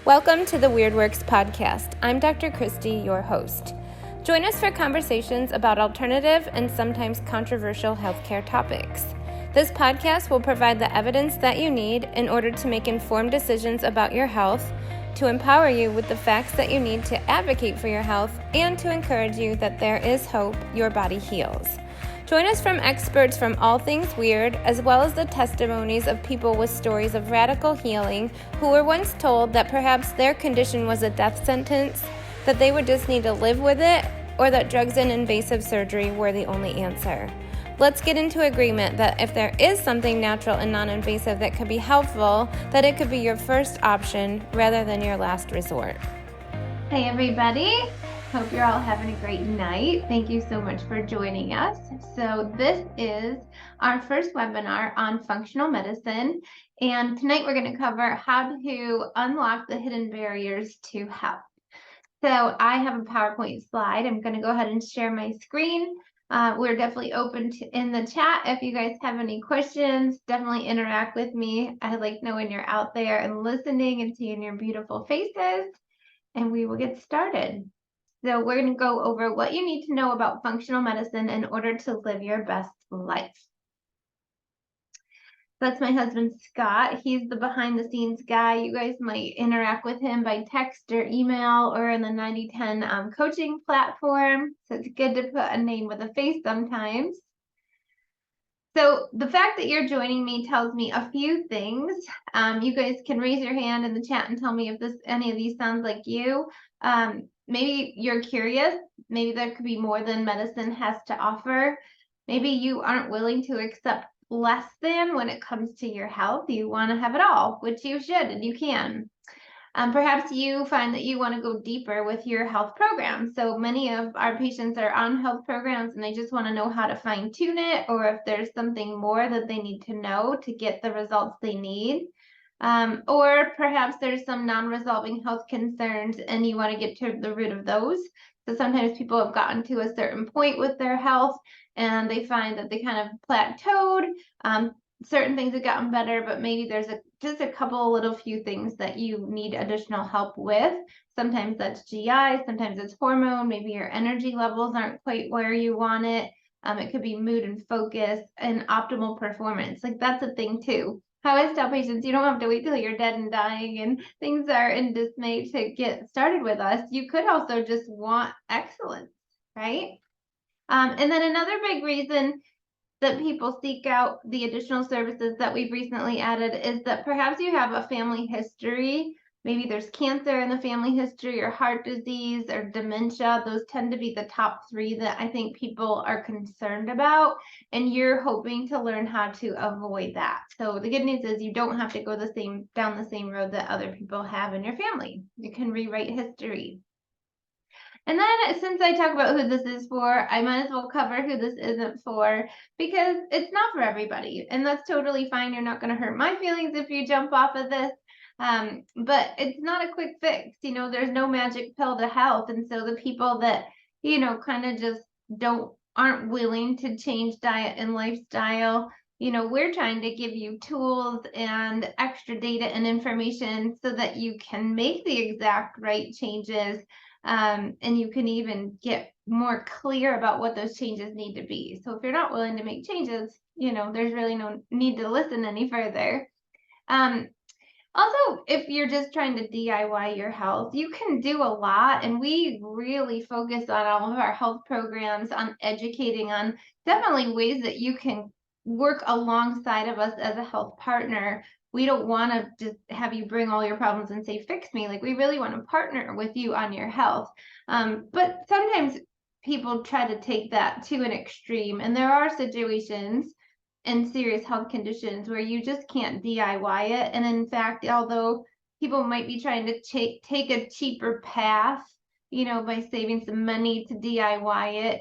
Welcome to the Weird Works podcast. I'm Dr. Kristy, your host. Join us for conversations about alternative and sometimes controversial healthcare topics. This podcast will provide the evidence that you need in order to make informed decisions about your health, to empower you with the facts that you need to advocate for your health, and to encourage you that there is hope your body heals. Join us from experts from all things weird, as well as the testimonies of people with stories of radical healing who were once told that perhaps their condition was a death sentence, that they would just need to live with it, or that drugs and invasive surgery were the only answer. Let's get into agreement that if there is something natural and non-invasive that could be helpful, that it could be your first option rather than your last resort. Hey everybody, hope you're all having a great night. Thank you so much for joining us. So this is our first webinar on functional medicine, and tonight we're going to cover how to unlock the hidden barriers to health. So I have a PowerPoint slide. I'm going to go ahead and share my screen. We're definitely open to in the chat. If you guys have any questions, definitely interact with me. I like knowing you're out there and listening and seeing your beautiful faces, and we will get started. So we're going to go over what you need to know about functional medicine in order to live your best life. That's my husband, Scott. He's the behind the scenes guy. You guys might interact with him by text or email or in the 9010 coaching platform. So it's good to put a name with a face sometimes. So the fact that you're joining me tells me a few things. You guys can raise your hand in the chat and tell me if any of these sounds like you. Maybe you're curious. Maybe there could be more than medicine has to offer. Maybe you aren't willing to accept less than when it comes to your health. You want to have it all, which you should and you can. Perhaps you find that you want to go deeper with your health program. So many of our patients are on health programs and they just want to know how to fine tune it, or if there's something more that they need to know to get the results they need. Or perhaps there's some non-resolving health concerns and you want to get to the root of those. So sometimes people have gotten to a certain point with their health and they find that they kind of plateaued. Certain things have gotten better, but maybe there's just a couple little few things that you need additional help with. Sometimes that's GI, sometimes it's hormone, maybe your energy levels aren't quite where you want it. It could be mood and focus and optimal performance. Like that's a thing too. I always tell patients, you don't have to wait till you're dead and dying and things are in dismay to get started with us. You could also just want excellence, right? And then another big reason that people seek out the additional services that we've recently added is that perhaps you have a family history. Maybe there's cancer in the family history or heart disease or dementia. Those tend to be the top three that I think people are concerned about, and you're hoping to learn how to avoid that. So the good news is you don't have to go down the same road that other people have in your family. You can rewrite history. And then since I talk about who this is for, I might as well cover who this isn't for, because it's not for everybody. And that's totally fine. You're not going to hurt my feelings if you jump off of this. But it's not a quick fix. You know, there's no magic pill to health. And so the people that, you know, kind of just aren't willing to change diet and lifestyle, you know, we're trying to give you tools and extra data and information so that you can make the exact right changes. And you can even get more clear about what those changes need to be. So if you're not willing to make changes, you know, there's really no need to listen any further. Also, if you're just trying to DIY your health, you can do a lot. And we really focus on all of our health programs on educating on definitely ways that you can work alongside of us as a health partner. We don't want to just have you bring all your problems and say, fix me. Like, we really want to partner with you on your health. But sometimes people try to take that to an extreme. And there are situations and serious health conditions where you just can't DIY it. And in fact, although people might be trying to take a cheaper path, you know, by saving some money to DIY it,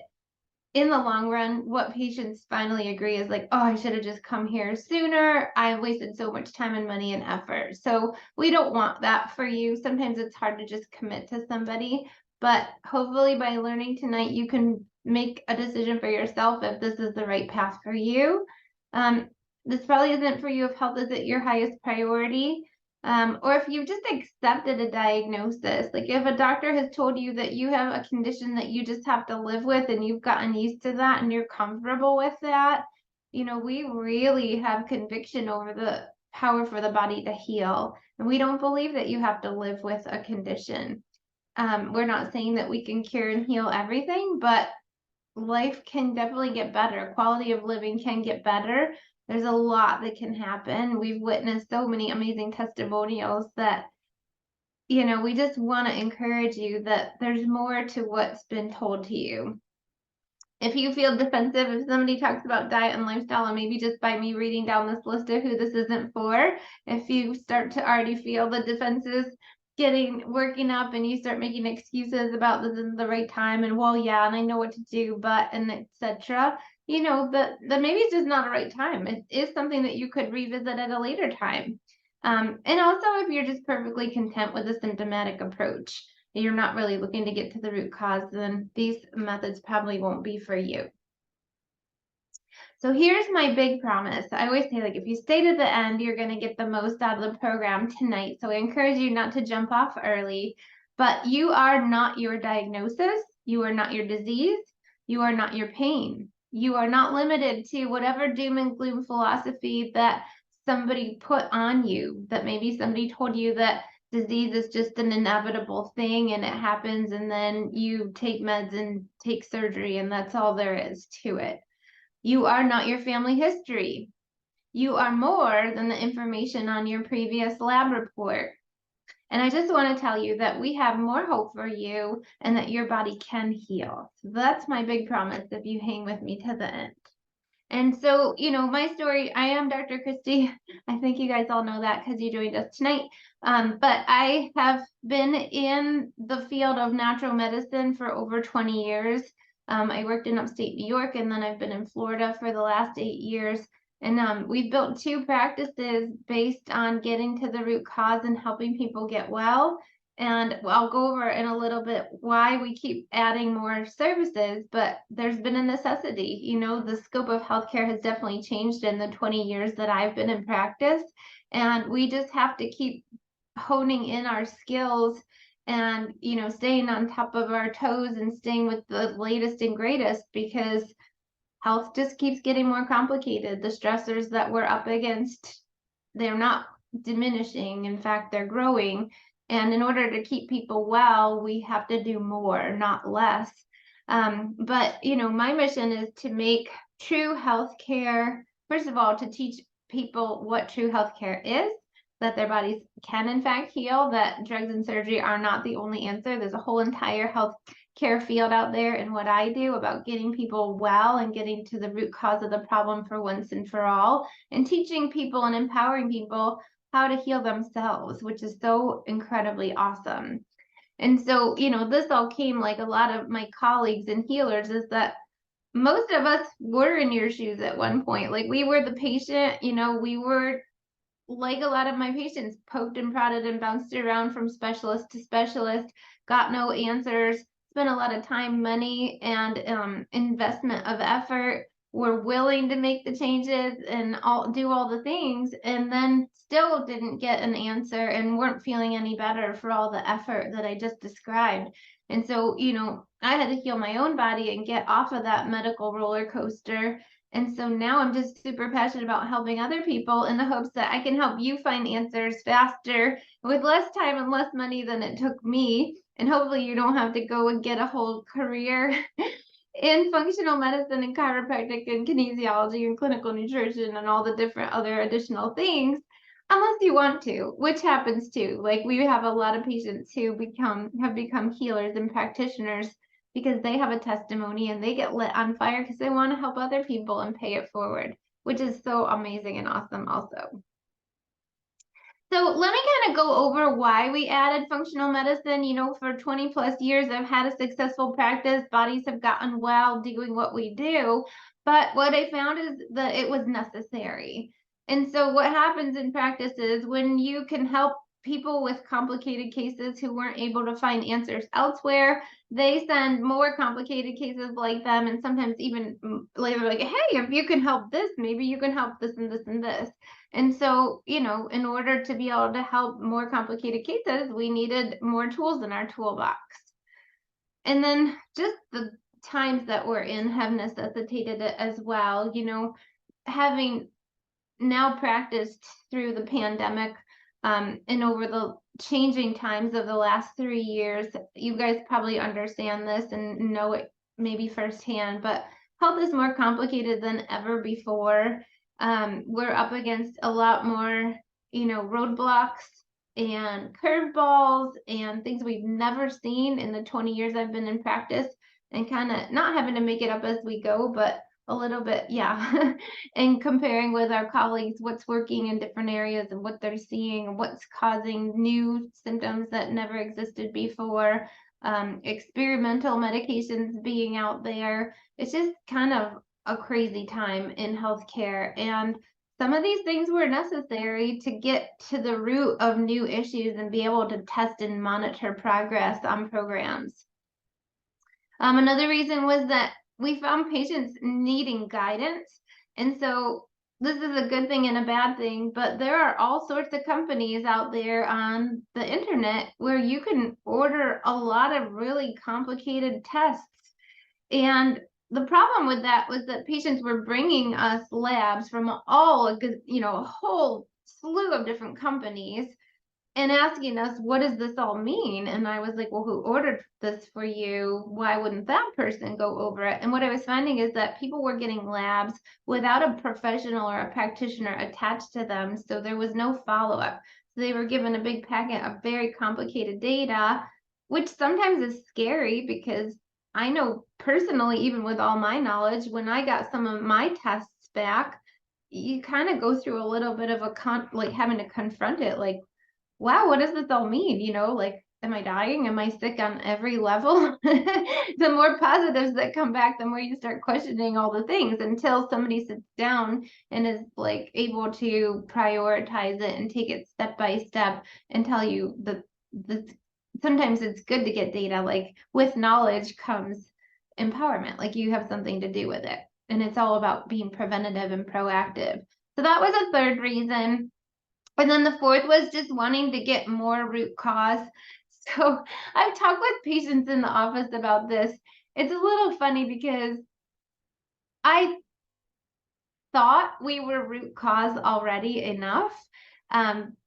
in the long run, what patients finally agree is like, oh, I should have just come here sooner. I wasted so much time and money and effort. So we don't want that for you. Sometimes it's hard to just commit to somebody, but hopefully by learning tonight, you can make a decision for yourself if this is the right path for you. This probably isn't for you if health isn't your highest priority. Or if you've just accepted a diagnosis, like if a doctor has told you that you have a condition that you just have to live with and you've gotten used to that and you're comfortable with that, we really have conviction over the power for the body to heal. And we don't believe that you have to live with a condition. We're not saying that we can cure and heal everything, but life can definitely get better. Quality of living can get better. There's a lot that can happen. We've witnessed so many amazing testimonials that, we just want to encourage you that there's more to what's been told to you. If you feel defensive, if somebody talks about diet and lifestyle, and maybe just by me reading down this list of who this isn't for, if you start to already feel the defenses working up and you start making excuses about this isn't the right time and well, yeah, and I know what to do, but and etc. That maybe it's just not a right time. It is something that you could revisit at a later time. And also if you're just perfectly content with a symptomatic approach, you're not really looking to get to the root cause, then these methods probably won't be for you. So here's my big promise. I always say, like, if you stay to the end, you're going to get the most out of the program tonight. So I encourage you not to jump off early, but you are not your diagnosis. You are not your disease. You are not your pain. You are not limited to whatever doom and gloom philosophy that somebody put on you, that maybe somebody told you that disease is just an inevitable thing and it happens and then you take meds and take surgery and that's all there is to it. You are not your family history. You are more than the information on your previous lab report. And I just want to tell you that we have more hope for you and that your body can heal. So that's my big promise if you hang with me to the end. And so, my story, I am Dr. Kristy. I think you guys all know that because you joined us tonight. But I have been in the field of natural medicine for over 20 years. I worked in upstate New York, and then I've been in Florida for the last 8 years. And we've built 2 practices based on getting to the root cause and helping people get well. And I'll go over in a little bit why we keep adding more services, but there's been a necessity. The scope of healthcare has definitely changed in the 20 years that I've been in practice. And we just have to keep honing in our skills and, staying on top of our toes and staying with the latest and greatest, because health just keeps getting more complicated. The stressors that we're up against, they're not diminishing. In fact, they're growing. And in order to keep people well, we have to do more, not less. But, my mission is to make true healthcare, first of all, to teach people what true healthcare is, that their bodies can in fact heal, that drugs and surgery are not the only answer. There's a whole entire healthcare field out there in what I do about getting people well and getting to the root cause of the problem for once and for all, and teaching people and empowering people how to heal themselves, which is so incredibly awesome. And so, this all came like a lot of my colleagues and healers, is that most of us were in your shoes at one point. Like, we were the patient, we were like a lot of my patients, poked and prodded and bounced around from specialist to specialist, got no answers, spent a lot of time, money, and investment of effort, were willing to make the changes and do all the things, and then still didn't get an answer and weren't feeling any better for all the effort that I just described. And so, I had to heal my own body and get off of that medical roller coaster. And so now I'm just super passionate about helping other people in the hopes that I can help you find answers faster with less time and less money than it took me. And hopefully you don't have to go and get a whole career in functional medicine and chiropractic and kinesiology and clinical nutrition and all the different other additional things, unless you want to, which happens too. Like, we have a lot of patients who have become healers and practitioners because they have a testimony and they get lit on fire because they want to help other people and pay it forward, which is so amazing and awesome also. So let me kind of go over why we added functional medicine. For 20 plus years, I've had a successful practice. Bodies have gotten well doing what we do. But what I found is that it was necessary. And so what happens in practice is, when you can help people with complicated cases who weren't able to find answers elsewhere, they send more complicated cases like them, and sometimes even later, like, hey, if you can help this, maybe you can help this and this and this. And so, in order to be able to help more complicated cases, we needed more tools in our toolbox. And then just the times that we're in have necessitated it as well. Having now practiced through the pandemic, and over the changing times of the last 3 years, you guys probably understand this and know it maybe firsthand, but health is more complicated than ever before. We're up against a lot more, roadblocks and curveballs and things we've never seen in the 20 years I've been in practice, and kind of not having to make it up as we go, but a little bit, yeah. And comparing with our colleagues what's working in different areas and what they're seeing and what's causing new symptoms that never existed before, experimental medications being out there. It's just kind of a crazy time in healthcare, and some of these things were necessary to get to the root of new issues and be able to test and monitor progress on programs. Another reason was that we found patients needing guidance. And so this is a good thing and a bad thing, but there are all sorts of companies out there on the internet where you can order a lot of really complicated tests. And the problem with that was that patients were bringing us labs from a whole slew of different companies and asking us, what does this all mean? And I was like, well, who ordered this for you? Why wouldn't that person go over it? And what I was finding is that people were getting labs without a professional or a practitioner attached to them. So there was no follow-up. So they were given a big packet of very complicated data, which sometimes is scary because I know personally, even with all my knowledge, when I got some of my tests back, you kind of go through a little bit of having to confront it, like, wow, what does this all mean? Like, am I dying? Am I sick on every level? The more positives that come back, the more you start questioning all the things until somebody sits down and is like able to prioritize it and take it step by step and tell you that sometimes it's good to get data. Like, with knowledge comes empowerment, like you have something to do with it. And it's all about being preventative and proactive. So that was a third reason. And then the fourth was just wanting to get more root cause. So I've talked with patients in the office about this. It's a little funny because I thought we were root cause already enough,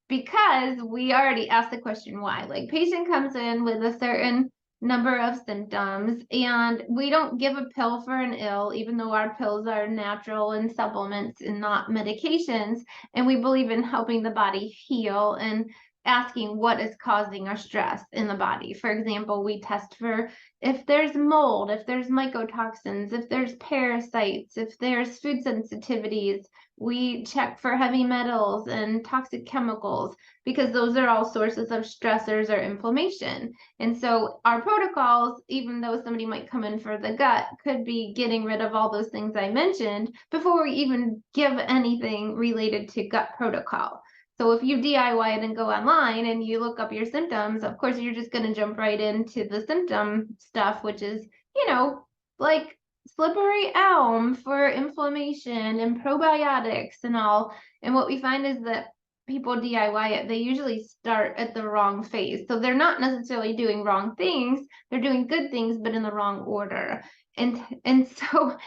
because we already asked the question why. Like, patient comes in with a certain number of symptoms, and we don't give a pill for an ill, even though our pills are natural and supplements and not medications. And we believe in helping the body heal and asking what is causing our stress in the body. For example, we test for if there's mold, if there's mycotoxins, if there's parasites, if there's food sensitivities. We check for heavy metals and toxic chemicals because those are all sources of stressors or inflammation. And so our protocols, even though somebody might come in for the gut, could be getting rid of all those things I mentioned before we even give anything related to gut protocol. So if you DIY it and go online and you look up your symptoms, of course, you're just going to jump right into the symptom stuff, which is, like slippery elm for inflammation and probiotics and all. And what we find is that people DIY it, they usually start at the wrong phase. So they're not necessarily doing wrong things, they're doing good things, but in the wrong order. And so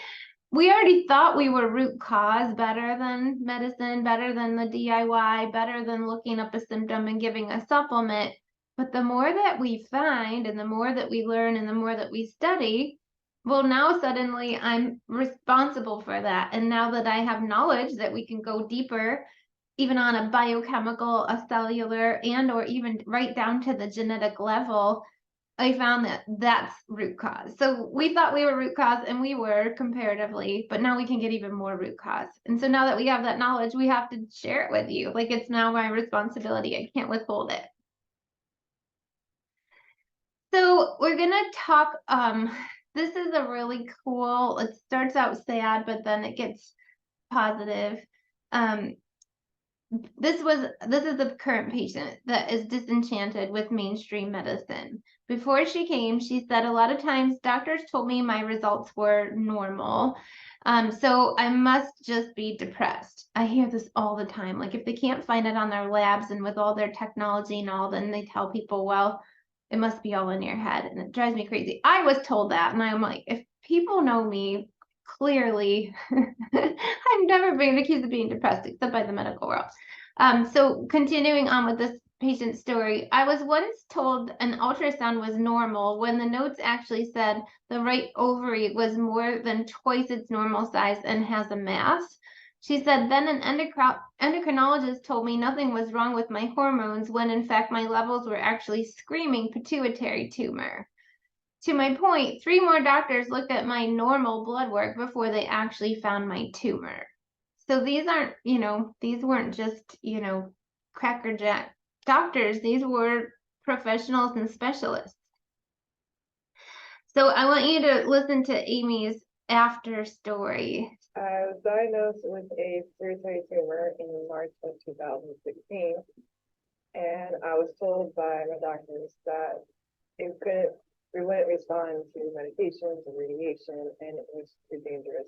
we already thought we were root cause, better than medicine, better than the DIY, better than looking up a symptom and giving a supplement. But the more that we find and the more that we learn and the more that we study, well, now suddenly I'm responsible for that. And now that I have knowledge that we can go deeper, even on a biochemical, a cellular, and or even right down to the genetic level, I found that that's root cause. So we thought we were root cause, and we were comparatively, but now we can get even more root cause. And so now that we have that knowledge, we have to share it with you. Like, it's now my responsibility. I can't withhold it. So we're gonna talk, this is a really cool, it starts out sad, but then it gets positive. this is the current patient that is disenchanted with mainstream medicine. Before she came, she said a lot of times doctors told me my results were normal. So I must just be depressed. I hear this all the time. Like if they can't find it on their labs and with all their technology and all, then they tell people, well, it must be all in your head. And it drives me crazy. I was told that. And I'm like, if people know me, clearly, I've never been accused of being depressed except by the medical world. So continuing on with this patient story, I was once told an ultrasound was normal when the notes actually said the right ovary was more than twice its normal size and has a mass. She said, then an endocrinologist told me nothing was wrong with my hormones when in fact my levels were actually screaming pituitary tumor. To my point, 3 more doctors looked at my normal blood work before they actually found my tumor. So these aren't, these weren't just, crackerjack doctors. These were professionals and specialists. So I want you to listen to Amy's after story. I was diagnosed with a pituitary tumor in March of 2016, and I was told by my doctors that we wouldn't respond to medications or radiation, and it was too dangerous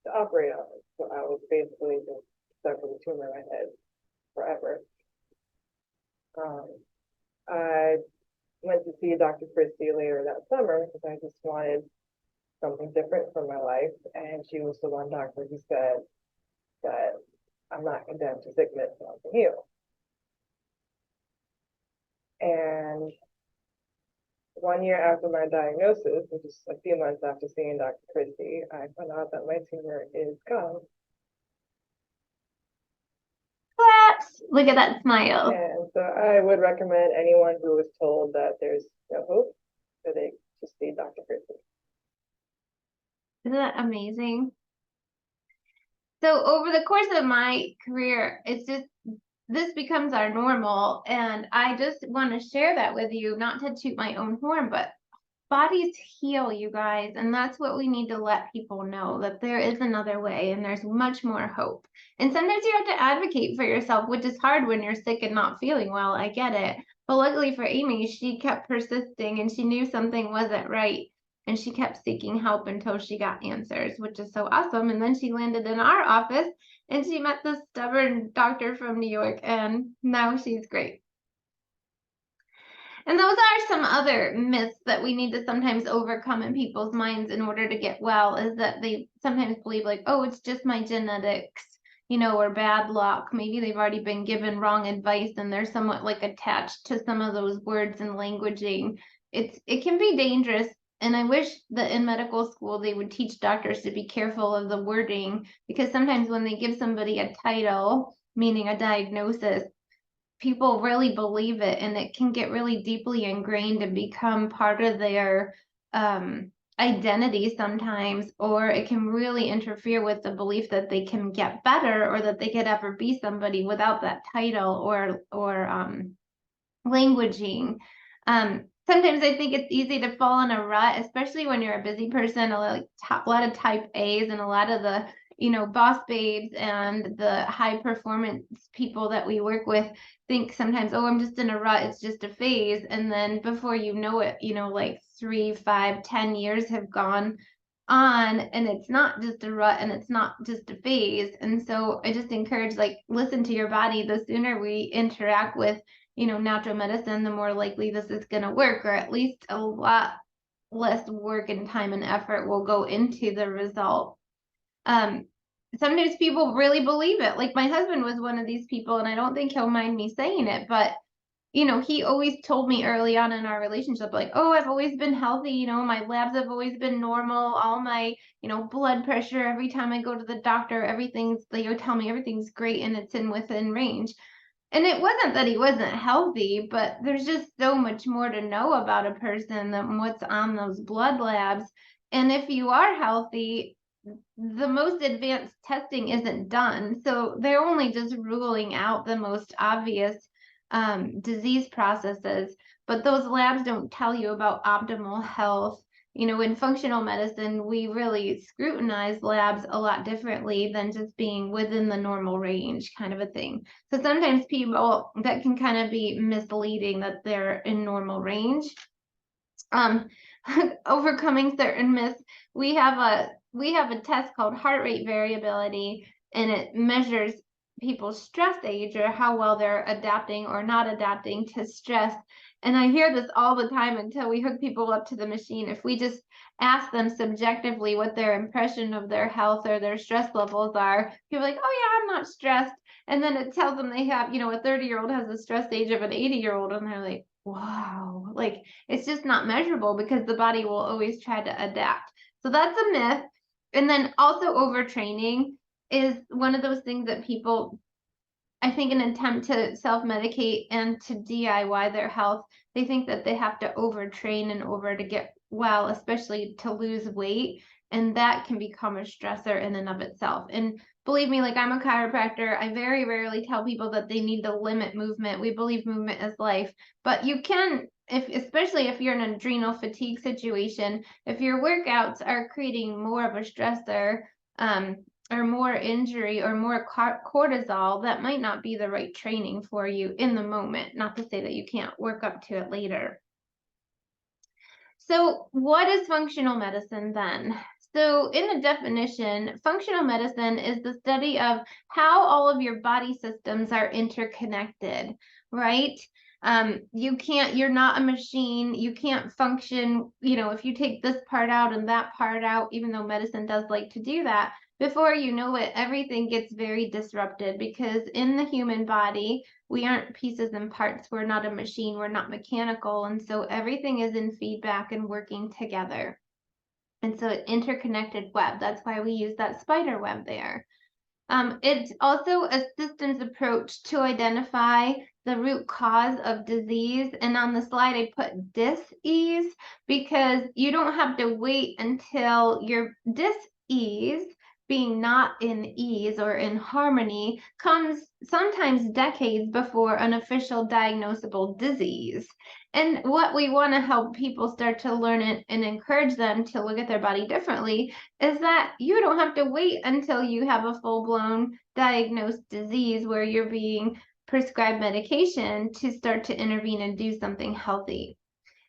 to operate on. So I was basically just stuck with a tumor in my head forever. I went to see Dr. Kristy later that summer because I just wanted something different from my life, and she was the one doctor who said that I'm not condemned to sickness and I can heal. And 1 year after my diagnosis, which is a few months after seeing Dr. Kristy, I found out that my tumor is gone. Claps! Look at that smile. And so I would recommend anyone who was told that there's no hope that they just see Dr. Kristy. Isn't that amazing? So over the course of my career, this becomes our normal. And I just want to share that with you, not to toot my own horn, but bodies heal, you guys. And that's what we need to let people know, that there is another way and there's much more hope. And sometimes you have to advocate for yourself, which is hard when you're sick and not feeling well. I get it. But luckily for Amy, she kept persisting and she knew something wasn't right. And she kept seeking help until she got answers, which is so awesome. And then she landed in our office and she met this stubborn doctor from New York, and now she's great. And those are some other myths that we need to sometimes overcome in people's minds in order to get well, is that they sometimes believe like, oh, it's just my genetics, or bad luck. Maybe they've already been given wrong advice and they're somewhat like attached to some of those words and languaging. It can be dangerous. And I wish that in medical school, they would teach doctors to be careful of the wording, because sometimes when they give somebody a title, meaning a diagnosis, people really believe it, and it can get really deeply ingrained and become part of their identity sometimes, or it can really interfere with the belief that they can get better or that they could ever be somebody without that title or languaging. Sometimes I think it's easy to fall in a rut, especially when you're a busy person. A lot of type A's and a lot of the boss babes and the high performance people that we work with think sometimes, oh, I'm just in a rut, it's just a phase. And then before you know it, like 3, 5, 10 years have gone on, and it's not just a rut and it's not just a phase. And so I just encourage, listen to your body. The sooner we interact with natural medicine, the more likely this is going to work, or at least a lot less work and time and effort will go into the result. Sometimes people really believe it. Like my husband was one of these people, and I don't think he'll mind me saying it, but he always told me early on in our relationship, like, oh, I've always been healthy, my labs have always been normal, all my, blood pressure, every time I go to the doctor, they tell me everything's great and it's within range. And it wasn't that he wasn't healthy, but there's just so much more to know about a person than what's on those blood labs. And if you are healthy, the most advanced testing isn't done. So they're only just ruling out the most obvious disease processes. But those labs don't tell you about optimal health You know, in functional medicine, we really scrutinize labs a lot differently than just being within the normal range kind of a thing. So sometimes people, that can kind of be misleading that they're in normal range. Overcoming certain myths, we have a test called heart rate variability, and it measures people's stress age or how well they're adapting or not adapting to stress. And I hear this all the time until we hook people up to the machine. If we just ask them subjectively what their impression of their health or their stress levels are, people are like, oh yeah, I'm not stressed. And then it tells them they have, you know, a 30-year-old has a stress age of an 80-year-old, and they're like, wow, like it's just not measurable because the body will always try to adapt. So that's a myth. And then also overtraining is one of those things that people, I think, an attempt to self-medicate and to DIY their health, they think that they have to overtrain in order to get well, especially to lose weight. And that can become a stressor in and of itself. And believe me, like I'm a chiropractor, I very rarely tell people that they need to limit movement. We believe movement is life, but you can, especially if you're in an adrenal fatigue situation, if your workouts are creating more of a stressor, or more injury or more cortisol, that might not be the right training for you in the moment. Not to say that you can't work up to it later. So what is functional medicine then? So in the definition, functional medicine is the study of how all of your body systems are interconnected, right? You're not a machine. You can't function, you know, if you take this part out and that part out, even though medicine does like to do that, before you know it, everything gets very disrupted because in the human body, we aren't pieces and parts. We're not a machine. We're not mechanical. And so everything is in feedback and working together. And so an interconnected web. That's why we use that spider web there. It's also a systems approach to identify the root cause of disease. And on the slide, I put dis-ease because you don't have to wait until your dis-ease, being not in ease or in harmony, comes sometimes decades before an official diagnosable disease. And what we want to help people start to learn it and encourage them to look at their body differently is that you don't have to wait until you have a full-blown diagnosed disease where you're being prescribed medication to start to intervene and do something healthy.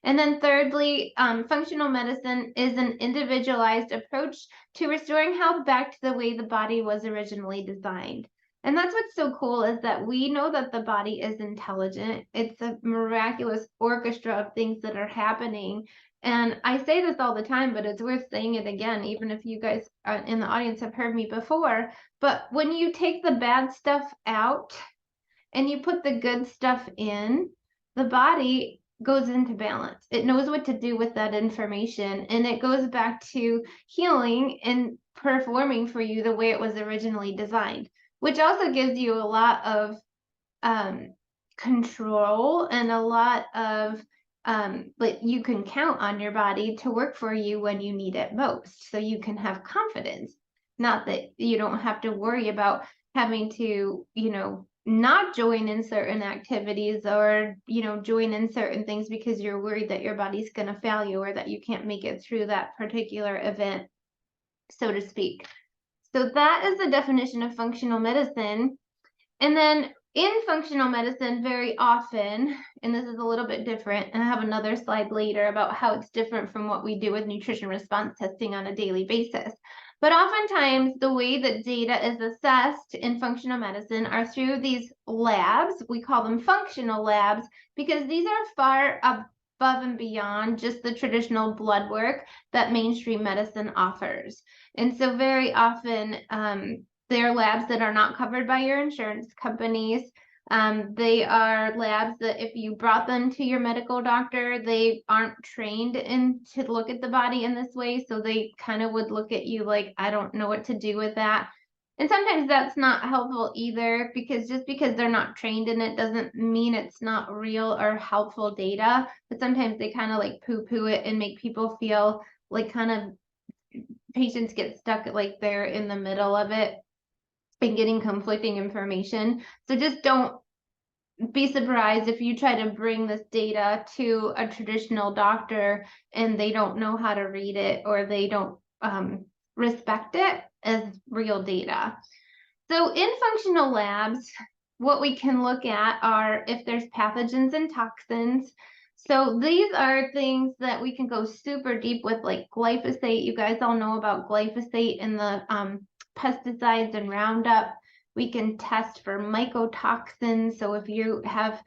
And then thirdly, functional medicine is an individualized approach to restoring health back to the way the body was originally designed. And that's what's so cool is that we know that the body is intelligent. It's a miraculous orchestra of things that are happening. And I say this all the time, but it's worth saying it again, even if you guys in the audience have heard me before. But when you take the bad stuff out and you put the good stuff in, the body goes into balance. It knows what to do with that information, and it goes back to healing and performing for you the way it was originally designed, which also gives you a lot of control and a lot of but you can count on your body to work for you when you need it most. So you can have confidence. Not that you don't have to worry about having to, you know, not join in certain activities or, you know, join in certain things because you're worried that your body's going to fail you or that you can't make it through that particular event, so to speak. So that is the definition of functional medicine. And then in functional medicine, very often, and this is a little bit different, and I have another slide later about how it's different from what we do with nutrition response testing on a daily basis. But oftentimes, the way that data is assessed in functional medicine are through these labs. We call them functional labs because these are far above and beyond just the traditional blood work that mainstream medicine offers. And so very often, they're labs that are not covered by your insurance companies. They are labs that if you brought them to your medical doctor, they aren't trained to look at the body in this way. So they kind of would look at you like, I don't know what to do with that. And sometimes that's not helpful either, because just because they're not trained in it doesn't mean it's not real or helpful data. But sometimes they kind of like poo-poo it and make people feel like kind of patients get stuck like they're in the middle of it and getting conflicting information. So just don't be surprised if you try to bring this data to a traditional doctor and they don't know how to read it, or they don't respect it as real data. So in functional labs, what we can look at are if there's pathogens and toxins. So these are things that we can go super deep with, like glyphosate. You guys all know about glyphosate and the pesticides and Roundup. We can test for mycotoxins. So if you have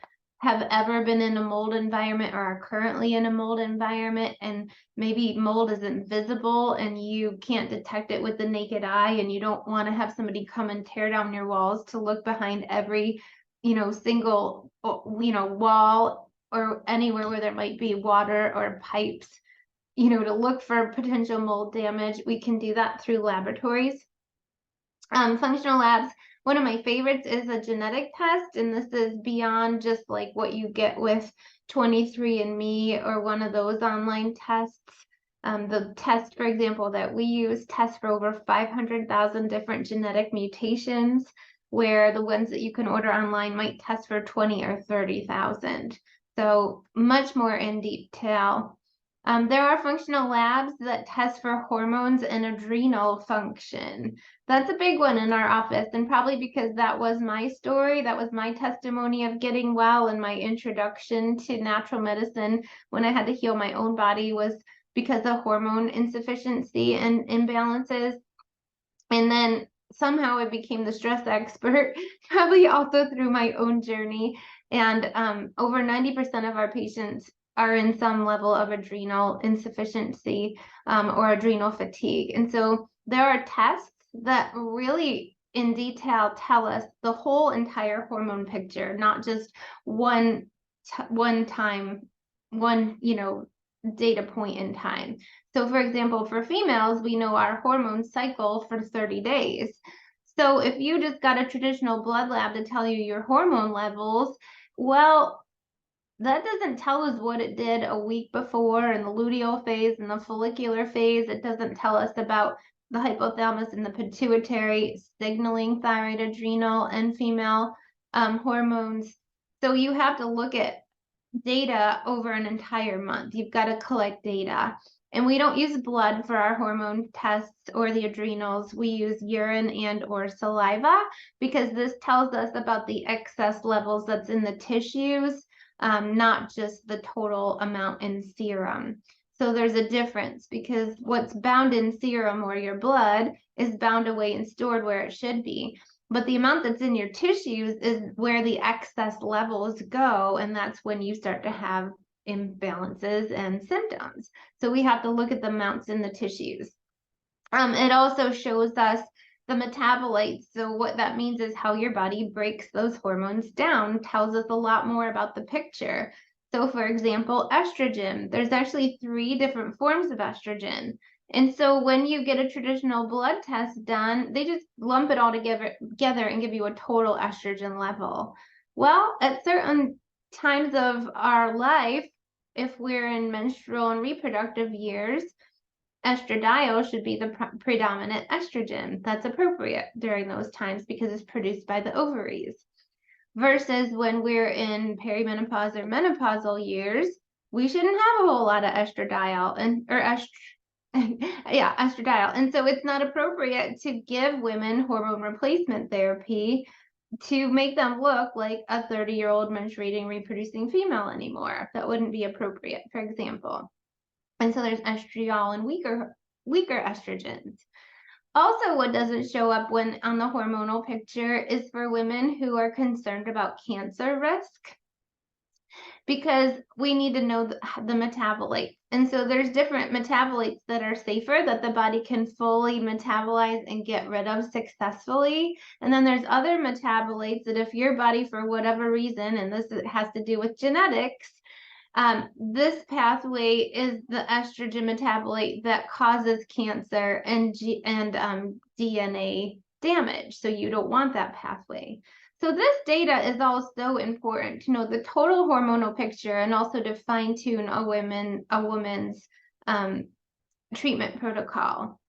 ever been in a mold environment or are currently in a mold environment, and maybe mold isn't visible and you can't detect it with the naked eye, and you don't want to have somebody come and tear down your walls to look behind every, single, wall or anywhere where there might be water or pipes, to look for potential mold damage, we can do that through laboratories. Functional labs, one of my favorites is a genetic test, and this is beyond just like what you get with 23andMe or one of those online tests. The test, for example, that we use tests for over 500,000 different genetic mutations, where the ones that you can order online might test for 20 or 30,000. So much more in detail. There are functional labs that test for hormones and adrenal function. That's a big one in our office, and probably because that was my story, that was my testimony of getting well, and my introduction to natural medicine when I had to heal my own body was because of hormone insufficiency and imbalances. And then somehow I became the stress expert, probably also through my own journey. And over 90% of our patients are in some level of adrenal insufficiency or adrenal fatigue. And so there are tests that really in detail tell us the whole entire hormone picture, not just one data point in time. So for example, for females, we know our hormones cycle for 30 days. So if you just got a traditional blood lab to tell you your hormone levels, well, that doesn't tell us what it did a week before in the luteal phase and the follicular phase. It doesn't tell us about the hypothalamus and the pituitary signaling thyroid, adrenal, and female hormones. So you have to look at data over an entire month. You've got to collect data. And we don't use blood for our hormone tests or the adrenals. We use urine and or saliva, because this tells us about the excess levels that's in the tissues, not just the total amount in serum. So there's a difference, because what's bound in serum or your blood is bound away and stored where it should be. But the amount that's in your tissues is where the excess levels go, and that's when you start to have imbalances and symptoms. So we have to look at the amounts in the tissues. It also shows us the metabolites. So what that means is how your body breaks those hormones down, tells us a lot more about the picture. So for example, estrogen, there's actually 3 different forms of estrogen. And so when you get a traditional blood test done, they just lump it all together and give you a total estrogen level. Well, at certain times of our life, if we're in menstrual and reproductive years, estradiol should be the predominant estrogen that's appropriate during those times, because it's produced by the ovaries. Versus when we're in perimenopause or menopausal years, we shouldn't have a whole lot of estradiol estradiol. And so it's not appropriate to give women hormone replacement therapy to make them look like a 30-year-old menstruating, reproducing female anymore. That wouldn't be appropriate, for example. And so there's estriol and weaker estrogens. Also, what doesn't show up when on the hormonal picture is for women who are concerned about cancer risk, because we need to know the metabolites. And so there's different metabolites that are safer, that the body can fully metabolize and get rid of successfully. And then there's other metabolites that if your body, for whatever reason, and this has to do with genetics, this pathway is the estrogen metabolite that causes cancer and DNA damage. So you don't want that pathway. So this data is also important to know the total hormonal picture, and also to fine tune a woman's treatment protocol.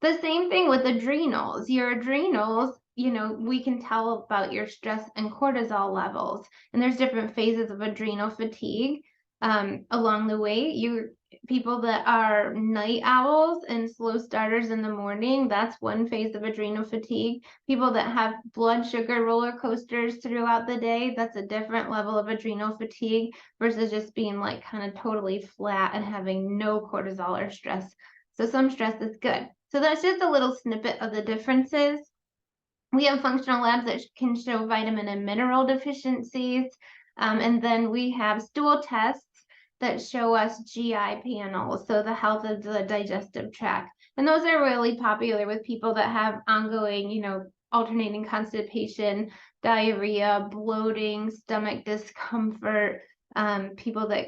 The same thing with adrenals. Your adrenals we can tell about your stress and cortisol levels. And there's different phases of adrenal fatigue along the way. People that are night owls and slow starters in the morning, that's one phase of adrenal fatigue. People that have blood sugar roller coasters throughout the day, that's a different level of adrenal fatigue versus just being like kind of totally flat and having no cortisol or stress. So some stress is good. So that's just a little snippet of the differences. We have functional labs that can show vitamin and mineral deficiencies. And then we have stool tests that show us GI panels, so the health of the digestive tract. And those are really popular with people that have ongoing, alternating constipation, diarrhea, bloating, stomach discomfort, people that,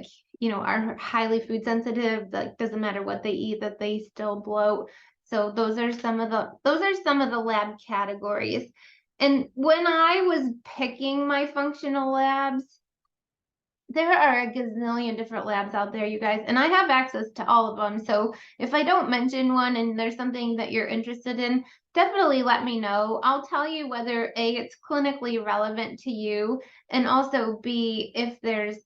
are highly food sensitive, that doesn't matter what they eat, that they still bloat. So those are some of the lab categories. And when I was picking my functional labs, there are a gazillion different labs out there, you guys, and I have access to all of them. So if I don't mention one and there's something that you're interested in, definitely let me know. I'll tell you whether A, it's clinically relevant to you, and also B, if there's,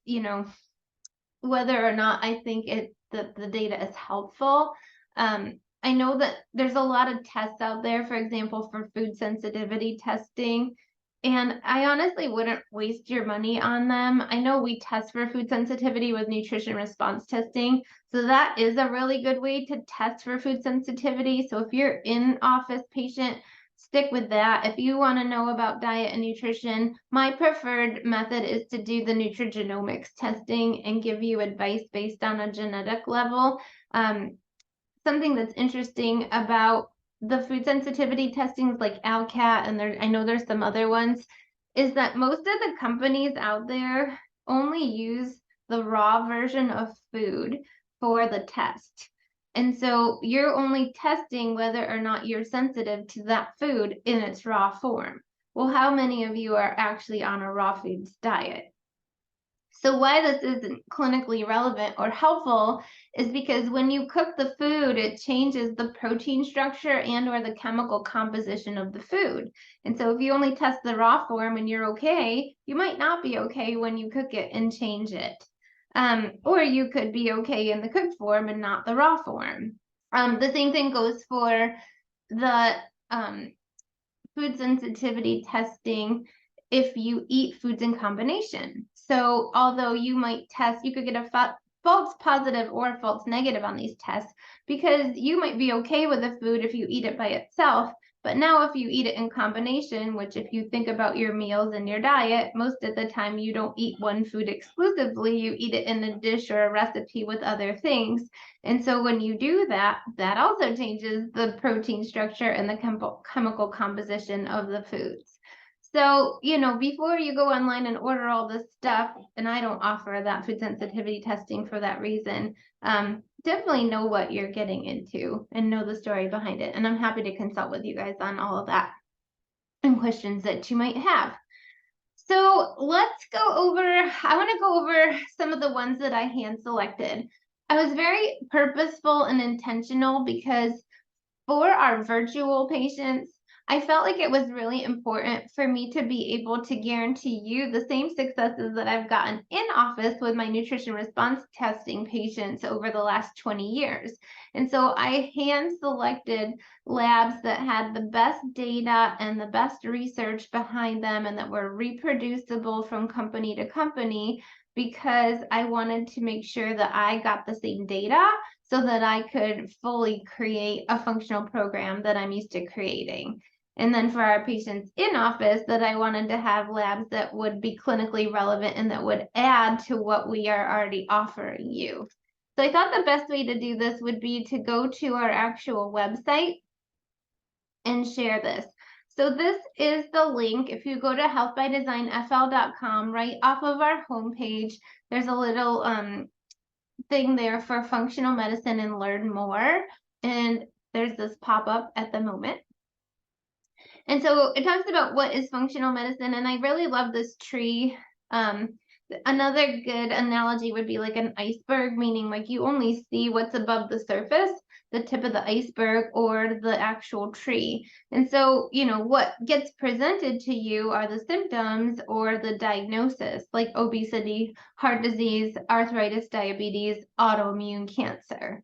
whether or not I think the data is helpful. I know that there's a lot of tests out there, for example, for food sensitivity testing, and I honestly wouldn't waste your money on them. I know we test for food sensitivity with nutrition response testing, so that is a really good way to test for food sensitivity. So if you're in office patient, stick with that. If you want to know about diet and nutrition, my preferred method is to do the nutrigenomics testing and give you advice based on a genetic level. Something that's interesting about the food sensitivity testings like ALCAT, and I know there's some other ones, is that most of the companies out there only use the raw version of food for the test. And so you're only testing whether or not you're sensitive to that food in its raw form. Well, how many of you are actually on a raw foods diet? So why this isn't clinically relevant or helpful is because when you cook the food, it changes the protein structure and or the chemical composition of the food. And so if you only test the raw form and you're okay, you might not be okay when you cook it and change it. Or you could be okay in the cooked form and not the raw form. The same thing goes for the food sensitivity testing if you eat foods in combination. So although you might test, you could get a false positive or false negative on these tests because you might be okay with the food if you eat it by itself. But now if you eat it in combination, which if you think about your meals and your diet, most of the time you don't eat one food exclusively, you eat it in a dish or a recipe with other things. And so when you do that, that also changes the protein structure and the chemical composition of the foods. So, before you go online and order all this stuff, and I don't offer that food sensitivity testing for that reason, definitely know what you're getting into and know the story behind it. And I'm happy to consult with you guys on all of that and questions that you might have. So let's go over, I want to go over some of the ones that I hand selected. I was very purposeful and intentional because for our virtual patients, I felt like it was really important for me to be able to guarantee you the same successes that I've gotten in office with my nutrition response testing patients over the last 20 years. And so I hand selected labs that had the best data and the best research behind them and that were reproducible from company to company because I wanted to make sure that I got the same data so that I could fully create a functional program that I'm used to creating. And then for our patients in office, that I wanted to have labs that would be clinically relevant and that would add to what we are already offering you. So I thought the best way to do this would be to go to our actual website and share this. So this is the link. If you go to healthbydesignfl.com, right off of our homepage, there's a little thing there for functional medicine and learn more. And there's this pop-up at the moment. And so it talks about what is functional medicine. And I really love this tree. Another good analogy would be like an iceberg, meaning like you only see what's above the surface. the tip of the iceberg or the actual tree. And so, you know, what gets presented to you are the symptoms or the diagnosis, like obesity, heart disease, arthritis, diabetes, autoimmune cancer.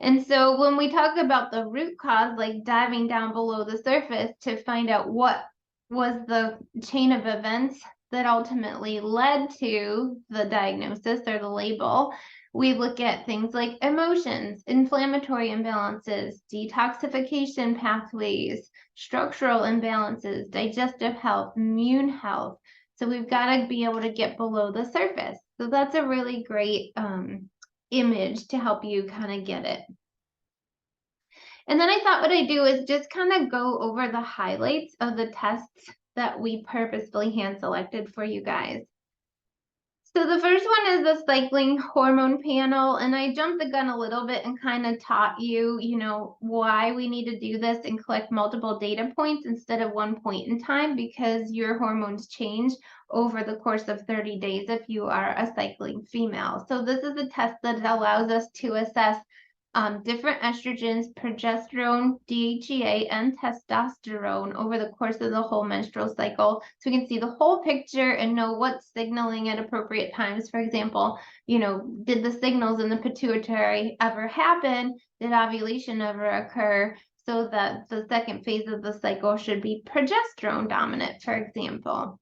And so when we talk about the root cause, like diving down below the surface to find out what was the chain of events that ultimately led to the diagnosis or the label, we look at things like emotions, inflammatory imbalances, detoxification pathways, structural imbalances, digestive health, immune health. So we've got to be able to get below the surface. So that's a really great image to help you kind of get it. And then I thought what I'd do is just kind of go over the highlights of the tests that we purposefully hand selected for you guys. So the first one is the cycling hormone panel, and I jumped the gun a little bit and kind of taught you, you know, why we need to do this and collect multiple data points instead of one point in time, because your hormones change over the course of 30 days if you are a cycling female. So this is a test that allows us to assess different estrogens, progesterone, DHEA, and testosterone over the course of the whole menstrual cycle. So we can see the whole picture and know what's signaling at appropriate times. For example, you know, did the signals in the pituitary ever happen? Did ovulation ever occur? So that the second phase of the cycle should be progesterone dominant, for example.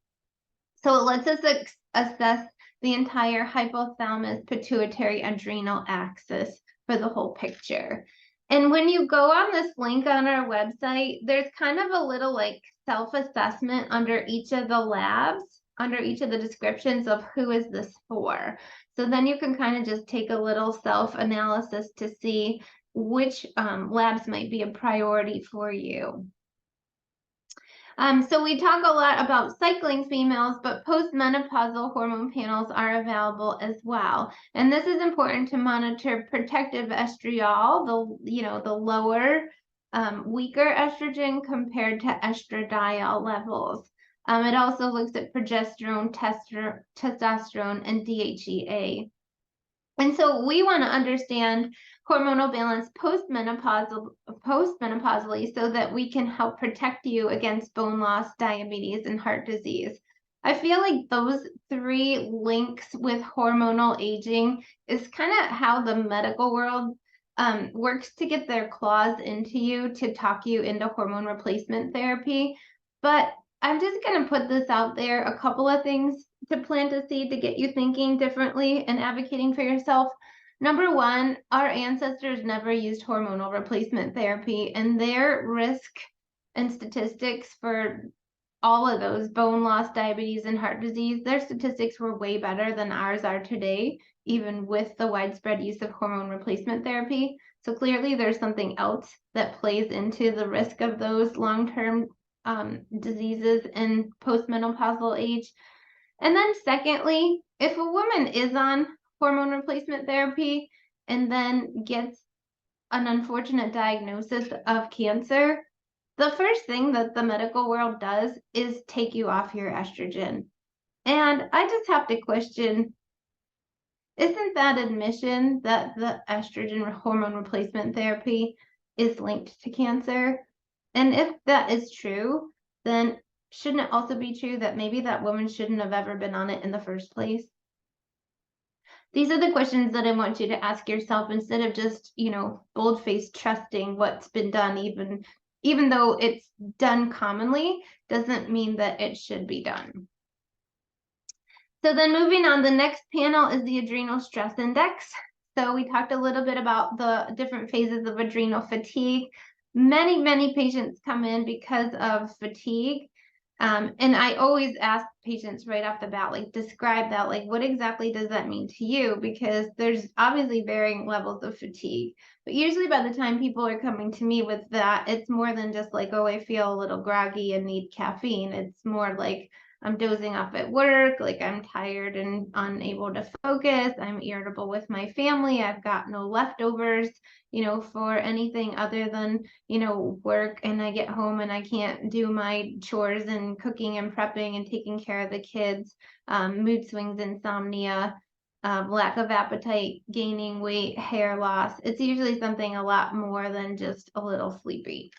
So it lets us assess the entire hypothalamus, pituitary, adrenal axis for the whole picture. And when you go on this link on our website, there's kind of a little like self-assessment under each of the labs, under each of the descriptions of who is this for. So then you can kind of just take a little self-analysis to see which labs might be a priority for you. So we talk a lot about cycling females, but postmenopausal hormone panels are available as well. And this is important to monitor protective estriol, the lower, weaker estrogen compared to estradiol levels. It also looks at progesterone, testosterone, and DHEA. And so we want to understand hormonal balance postmenopausally so that we can help protect you against bone loss, diabetes, and heart disease. I feel like those three links with hormonal aging is kind of how the medical world works to get their claws into you to talk you into hormone replacement therapy. But I'm just going to put this out there, a couple of things to plant a seed to get you thinking differently and advocating for yourself. Number one, our ancestors never used hormonal replacement therapy, and their risk and statistics for all of those, bone loss, diabetes, and heart disease, their statistics were way better than ours are today, even with the widespread use of hormone replacement therapy. So clearly there's something else that plays into the risk of those long-term diseases in postmenopausal age. And then secondly, if a woman is on hormone replacement therapy and then gets an unfortunate diagnosis of cancer, the first thing that the medical world does is take you off your estrogen. And I just have to question, isn't that admission that the estrogen hormone replacement therapy is linked to cancer? And if that is true, then shouldn't it also be true that maybe that woman shouldn't have ever been on it in the first place? These are the questions that I want you to ask yourself instead of just, bold-faced trusting what's been done, even though it's done commonly, doesn't mean that it should be done. So then moving on, the next panel is the adrenal stress index. So we talked a little bit about the different phases of adrenal fatigue. Many patients come in because of fatigue. And I always ask patients right off the bat, like, describe that, like, what exactly does that mean to you? Because there's obviously varying levels of fatigue. But usually by the time people are coming to me with that, it's more than just like, oh, I feel a little groggy and need caffeine. It's more like I'm dozing off at work, like I'm tired and unable to focus. I'm irritable with my family. I've got no leftovers, for anything other than, work, and I get home and I can't do my chores and cooking and prepping and taking care of the kids, mood swings, insomnia. lack of appetite, gaining weight, hair loss. It's usually something a lot more than just a little sleepy.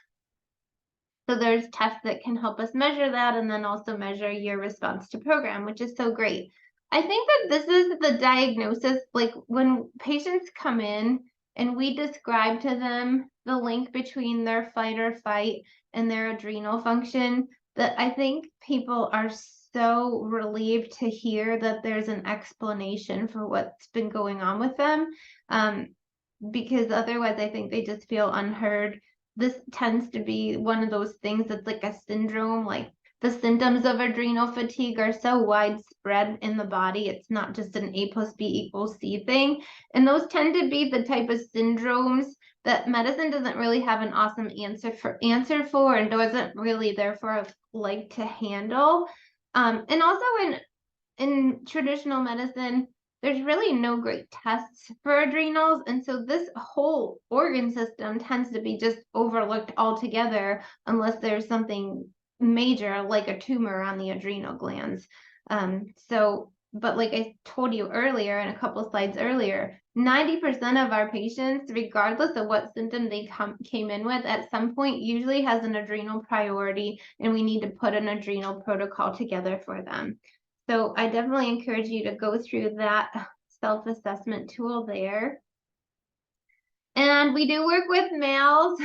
So there's tests that can help us measure that, and then also measure your response to program, which is so great. I think that this is the diagnosis, like when patients come in and we describe to them the link between their fight or fight and their adrenal function, that I think people are so relieved to hear that there's an explanation for what's been going on with them. Because otherwise I think they just feel unheard. This tends to be one of those things that's like a syndrome, like the symptoms of adrenal fatigue are so widespread in the body. It's not just an A plus B equals C thing. And those tend to be the type of syndromes that medicine doesn't really have an awesome answer for and doesn't really therefore like to handle. And also in traditional medicine, there's really no great tests for adrenals. And so this whole organ system tends to be just overlooked altogether unless there's something major like a tumor on the adrenal glands. But like I told you earlier, in a couple slides earlier, 90% of our patients, regardless of what symptom they came in with, at some point usually has an adrenal priority, and we need to put an adrenal protocol together for them. So I definitely encourage you to go through that self-assessment tool there. And we do work with males.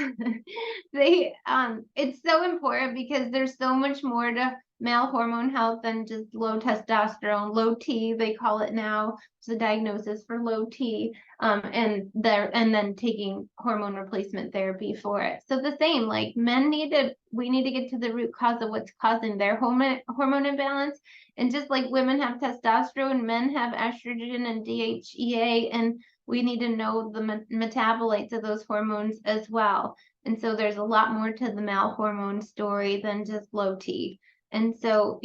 It's so important because there's so much more to male hormone health than just low testosterone, low T, they call it now. It's a diagnosis for low T, and then taking hormone replacement therapy for it. So the same, like we need to get to the root cause of what's causing their hormone imbalance. And just like women have testosterone, men have estrogen and DHEA, and we need to know the metabolites of those hormones as well. And so there's a lot more to the male hormone story than just low T. And so,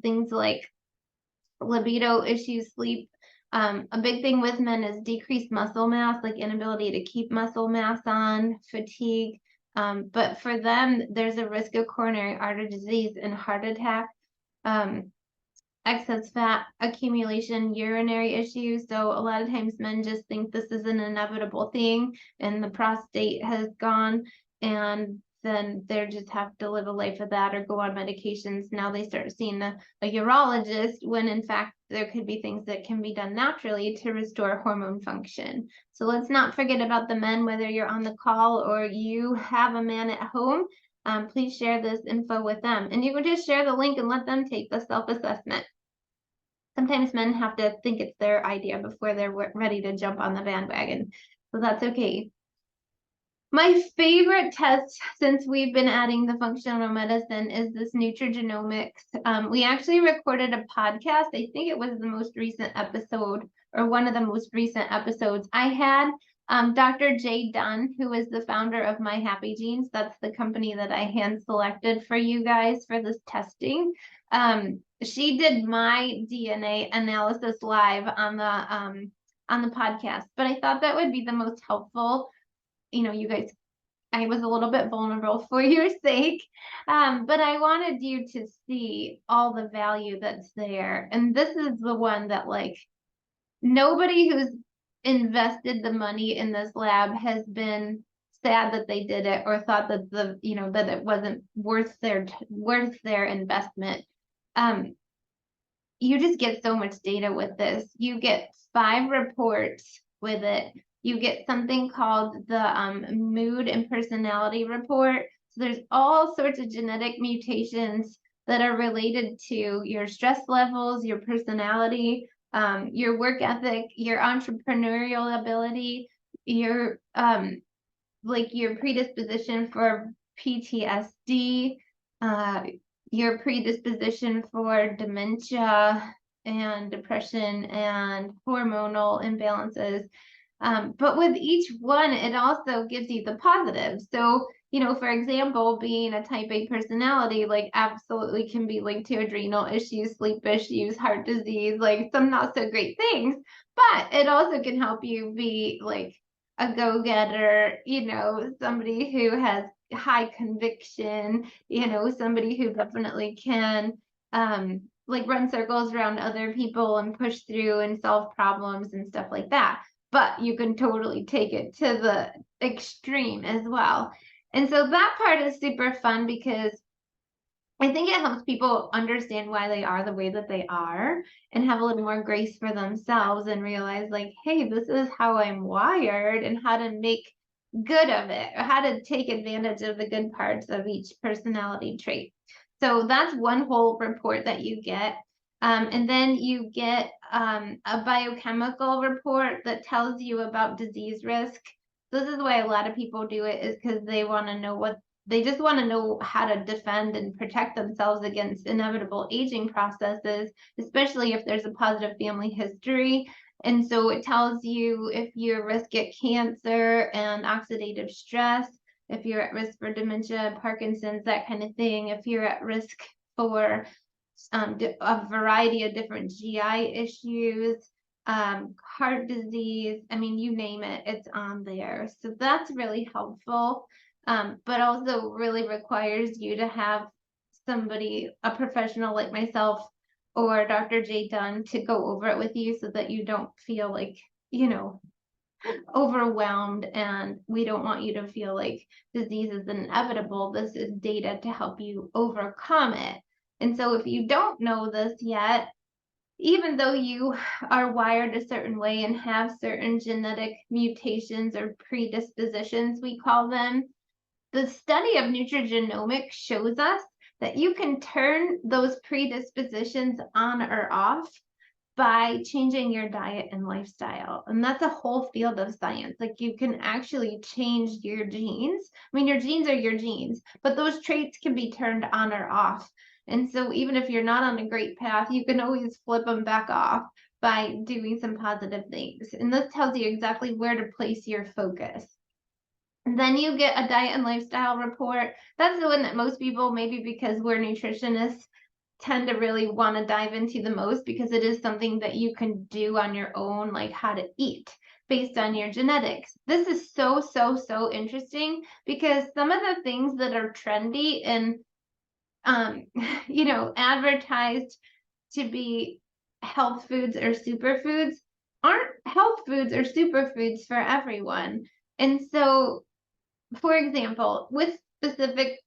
things like libido issues, sleep. A big thing with men is decreased muscle mass, like inability to keep muscle mass on, fatigue. But for them, there's a risk of coronary artery disease and heart attack. Excess fat accumulation, urinary issues. So a lot of times men just think this is an inevitable thing and the prostate has gone, and then they just have to live a life of that or go on medications. Now they start seeing a urologist when in fact there could be things that can be done naturally to restore hormone function. So let's not forget about the men, whether you're on the call or you have a man at home. Please share this info with them, and you can just share the link and let them take the self-assessment. Sometimes men have to think it's their idea before they're ready to jump on the bandwagon. So that's okay. My favorite test since we've been adding the functional medicine is this nutrigenomics. We actually recorded a podcast. I think it was the most recent episode or one of the most recent episodes. I had Dr. Jay Dunn, who is the founder of My Happy Genes. That's the company that I hand selected for you guys for this testing. She did my DNA analysis live on the podcast, but I thought that would be the most helpful. You guys, I was a little bit vulnerable for your sake, but I wanted you to see all the value that's there. And this is the one that, like, nobody who's invested the money in this lab has been sad that they did it or thought that that it wasn't worth their investment. You just get so much data with this. You get 5 reports with it. You get something called the mood and personality report. So there's all sorts of genetic mutations that are related to your stress levels, your personality, your work ethic, your entrepreneurial ability, your your predisposition for PTSD, your predisposition for dementia and depression and hormonal imbalances. But with each one, it also gives you the positives. So, for example, being a type A personality, like absolutely can be linked to adrenal issues, sleep issues, heart disease, like some not so great things, but it also can help you be like a go-getter, somebody who has high conviction, somebody who definitely can like run circles around other people and push through and solve problems and stuff like that. But you can totally take it to the extreme as well. And so that part is super fun because I think it helps people understand why they are the way that they are and have a little more grace for themselves and realize, like, hey, this is how I'm wired and how to make good of it, or how to take advantage of the good parts of each personality trait. So that's one whole report that you get. And then you get a biochemical report that tells you about disease risk. This is why a lot of people do it, is because they want to know what they just want to know how to defend and protect themselves against inevitable aging processes, especially if there's a positive family history. And so it tells you if you're at risk at cancer and oxidative stress, if you're at risk for dementia, Parkinson's, that kind of thing, if you're at risk for a variety of different GI issues, heart disease, I mean, you name it, it's on there. So that's really helpful. But also really requires you to have somebody, a professional like myself or Dr. J Dunn, to go over it with you so that you don't feel like, overwhelmed. And we don't want you to feel like disease is inevitable. This is data to help you overcome it. And so if you don't know this yet, even though you are wired a certain way and have certain genetic mutations or predispositions, we call them, the study of nutrigenomics shows us that you can turn those predispositions on or off by changing your diet and lifestyle. And that's a whole field of science. Like, you can actually change your genes. I mean, your genes are your genes, but those traits can be turned on or off. And so even if you're not on a great path, you can always flip them back off by doing some positive things. And this tells you exactly where to place your focus. And then you get a diet and lifestyle report. That's the one that most people, maybe because we're nutritionists, tend to really want to dive into the most, because it is something that you can do on your own, like how to eat based on your genetics. This is so, so, so interesting, because some of the things that are trendy and, advertised to be health foods or superfoods aren't health foods or superfoods for everyone. And so, for example, with specific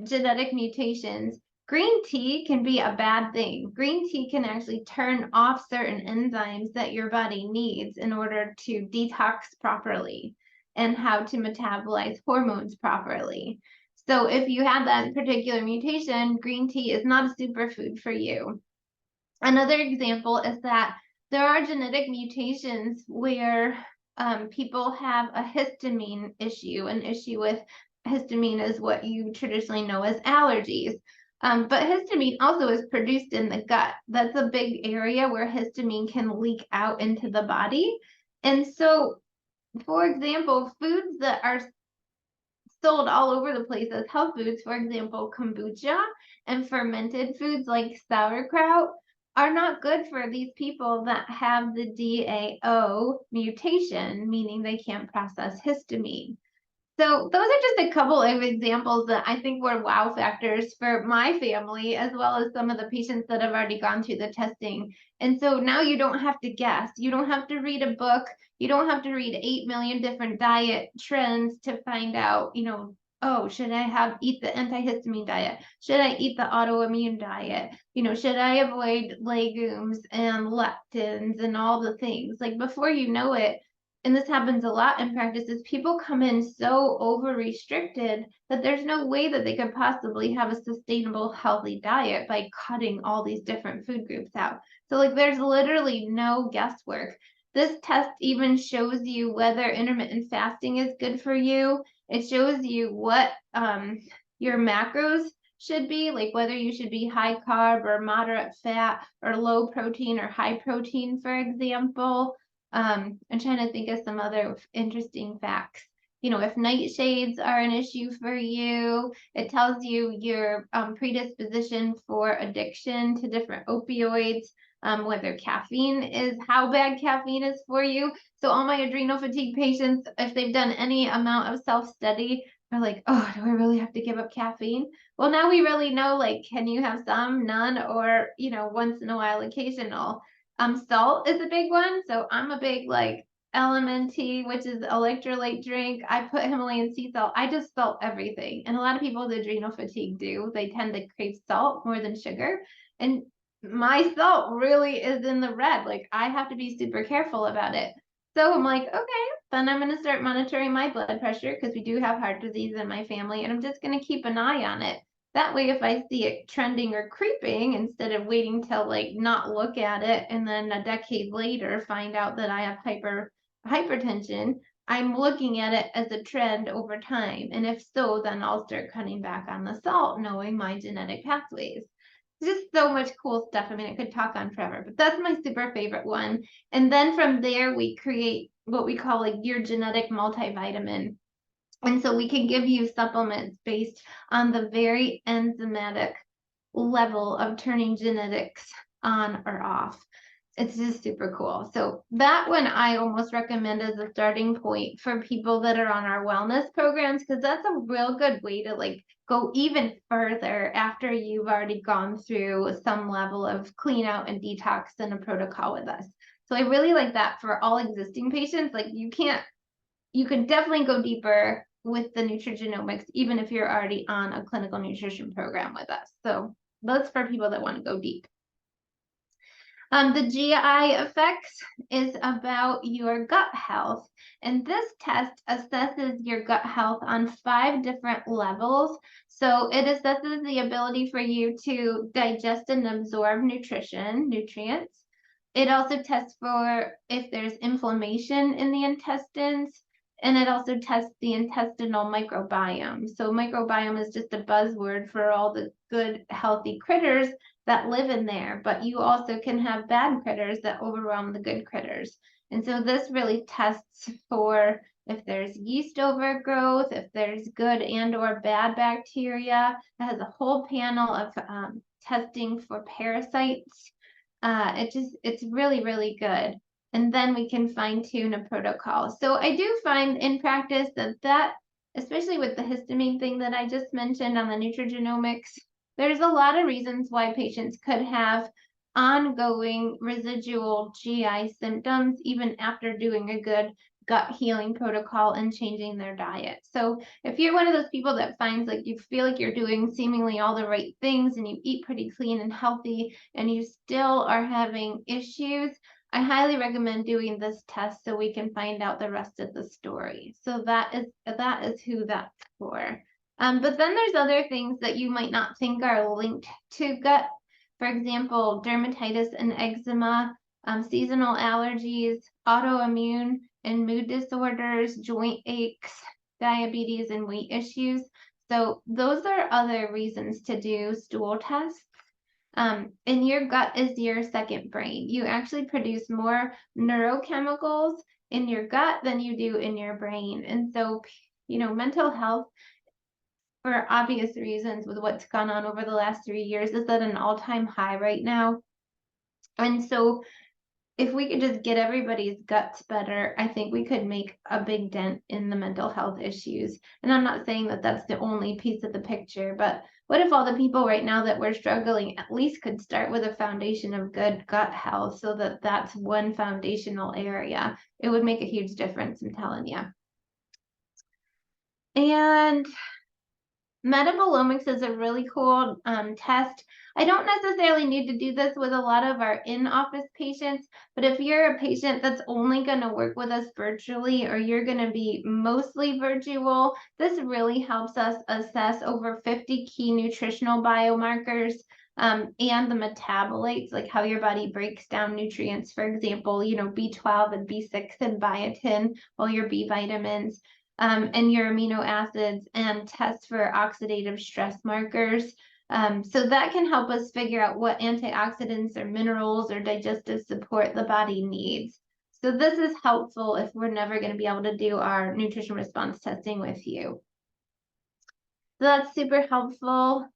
genetic mutations, green tea can be a bad thing. Green tea can actually turn off certain enzymes that your body needs in order to detox properly and how to metabolize hormones properly. So if you have that particular mutation, green tea is not a superfood for you. Another example is that there are genetic mutations where people have a histamine issue. An issue with histamine is what you traditionally know as allergies. But histamine also is produced in the gut. That's a big area where histamine can leak out into the body. And so, for example, foods that are sold all over the place as health foods, for example, kombucha and fermented foods like sauerkraut, are not good for these people that have the DAO mutation, meaning they can't process histamine. So those are just a couple of examples that I think were wow factors for my family, as well as some of the patients that have already gone through the testing. And so now you don't have to guess. You don't have to read a book. You don't have to read 8 million different diet trends to find out, oh, should I eat the antihistamine diet? Should I eat the autoimmune diet? Should I avoid legumes and lectins and all the things? Like, before you know it, and this happens a lot in practices, people come in so over restricted that there's no way that they could possibly have a sustainable, healthy diet by cutting all these different food groups out. So, like, there's literally no guesswork. This test even shows you whether intermittent fasting is good for you. It shows you what your macros should be, like whether you should be high carb or moderate fat or low protein or high protein, for example. I'm trying to think of some other interesting facts. If nightshades are an issue for you, it tells you your predisposition for addiction to different opioids, whether how bad caffeine is for you. So all my adrenal fatigue patients, if they've done any amount of self-study, are like, oh, do I really have to give up caffeine? Well, now we really know, like, can you have some, none, or, once in a while, occasional. Salt is a big one. So I'm a big, like, LMNT, which is electrolyte drink. I put Himalayan sea salt. I just salt everything. And a lot of people with adrenal fatigue do. They tend to crave salt more than sugar. And my salt really is in the red. Like, I have to be super careful about it. So I'm like, okay, then I'm going to start monitoring my blood pressure because we do have heart disease in my family, and I'm just going to keep an eye on it. That way, if I see it trending or creeping, instead of waiting till like not look at it and then a decade later find out that I have hypertension, I'm looking at it as a trend over time. And if so, then I'll start cutting back on the salt, knowing my genetic pathways. Just so much cool stuff. I mean, I could talk on forever, but that's my super favorite one. And then from there, we create what we call like your genetic multivitamin. And so we can give you supplements based on the very enzymatic level of turning genetics on or off. It's just super cool. So that one I almost recommend as a starting point for people that are on our wellness programs, because that's a real good way to like go even further after you've already gone through some level of clean out and detox and a protocol with us. So I really like that for all existing patients. Like you can definitely go deeper with the nutrigenomics, even if you're already on a clinical nutrition program with us. So that's for people that want to go deep. The GI effects is about your gut health. And this test assesses your gut health on 5 different levels. So it assesses the ability for you to digest and absorb nutrients. It also tests for if there's inflammation in the intestines. And it also tests the intestinal microbiome. So microbiome is just a buzzword for all the good, healthy critters that live in there, but you also can have bad critters that overwhelm the good critters. And so this really tests for if there's yeast overgrowth, if there's good and or bad bacteria. It has a whole panel of testing for parasites. It's really, really good. And then we can fine tune a protocol. So I do find in practice that, especially with the histamine thing that I just mentioned on the nutrigenomics, there's a lot of reasons why patients could have ongoing residual GI symptoms even after doing a good gut healing protocol and changing their diet. So if you're one of those people that finds like you feel like you're doing seemingly all the right things and you eat pretty clean and healthy and you still are having issues, I highly recommend doing this test so we can find out the rest of the story. So that is who that's for. But then there's other things that you might not think are linked to gut. For example, dermatitis and eczema, seasonal allergies, autoimmune and mood disorders, joint aches, diabetes, and weight issues. So those are other reasons to do stool tests. And your gut is your second brain. You actually produce more neurochemicals in your gut than you do in your brain. And so, mental health, for obvious reasons with what's gone on over the last 3 years, is at an all-time high right now. And so if we could just get everybody's guts better, I think we could make a big dent in the mental health issues. And I'm not saying that that's the only piece of the picture, but what if all the people right now that we're struggling at least could start with a foundation of good gut health so that that's one foundational area? It would make a huge difference, I'm telling you. And metabolomics is a really cool test. I don't necessarily need to do this with a lot of our in-office patients, but if you're a patient that's only going to work with us virtually or you're going to be mostly virtual, this really helps us assess over 50 key nutritional biomarkers and the metabolites, like how your body breaks down nutrients, for example, B12 and B6 and biotin, all your B vitamins. And your amino acids and test for oxidative stress markers. So that can help us figure out what antioxidants or minerals or digestive support the body needs. So this is helpful if we're never going to be able to do our nutrition response testing with you. So that's super helpful.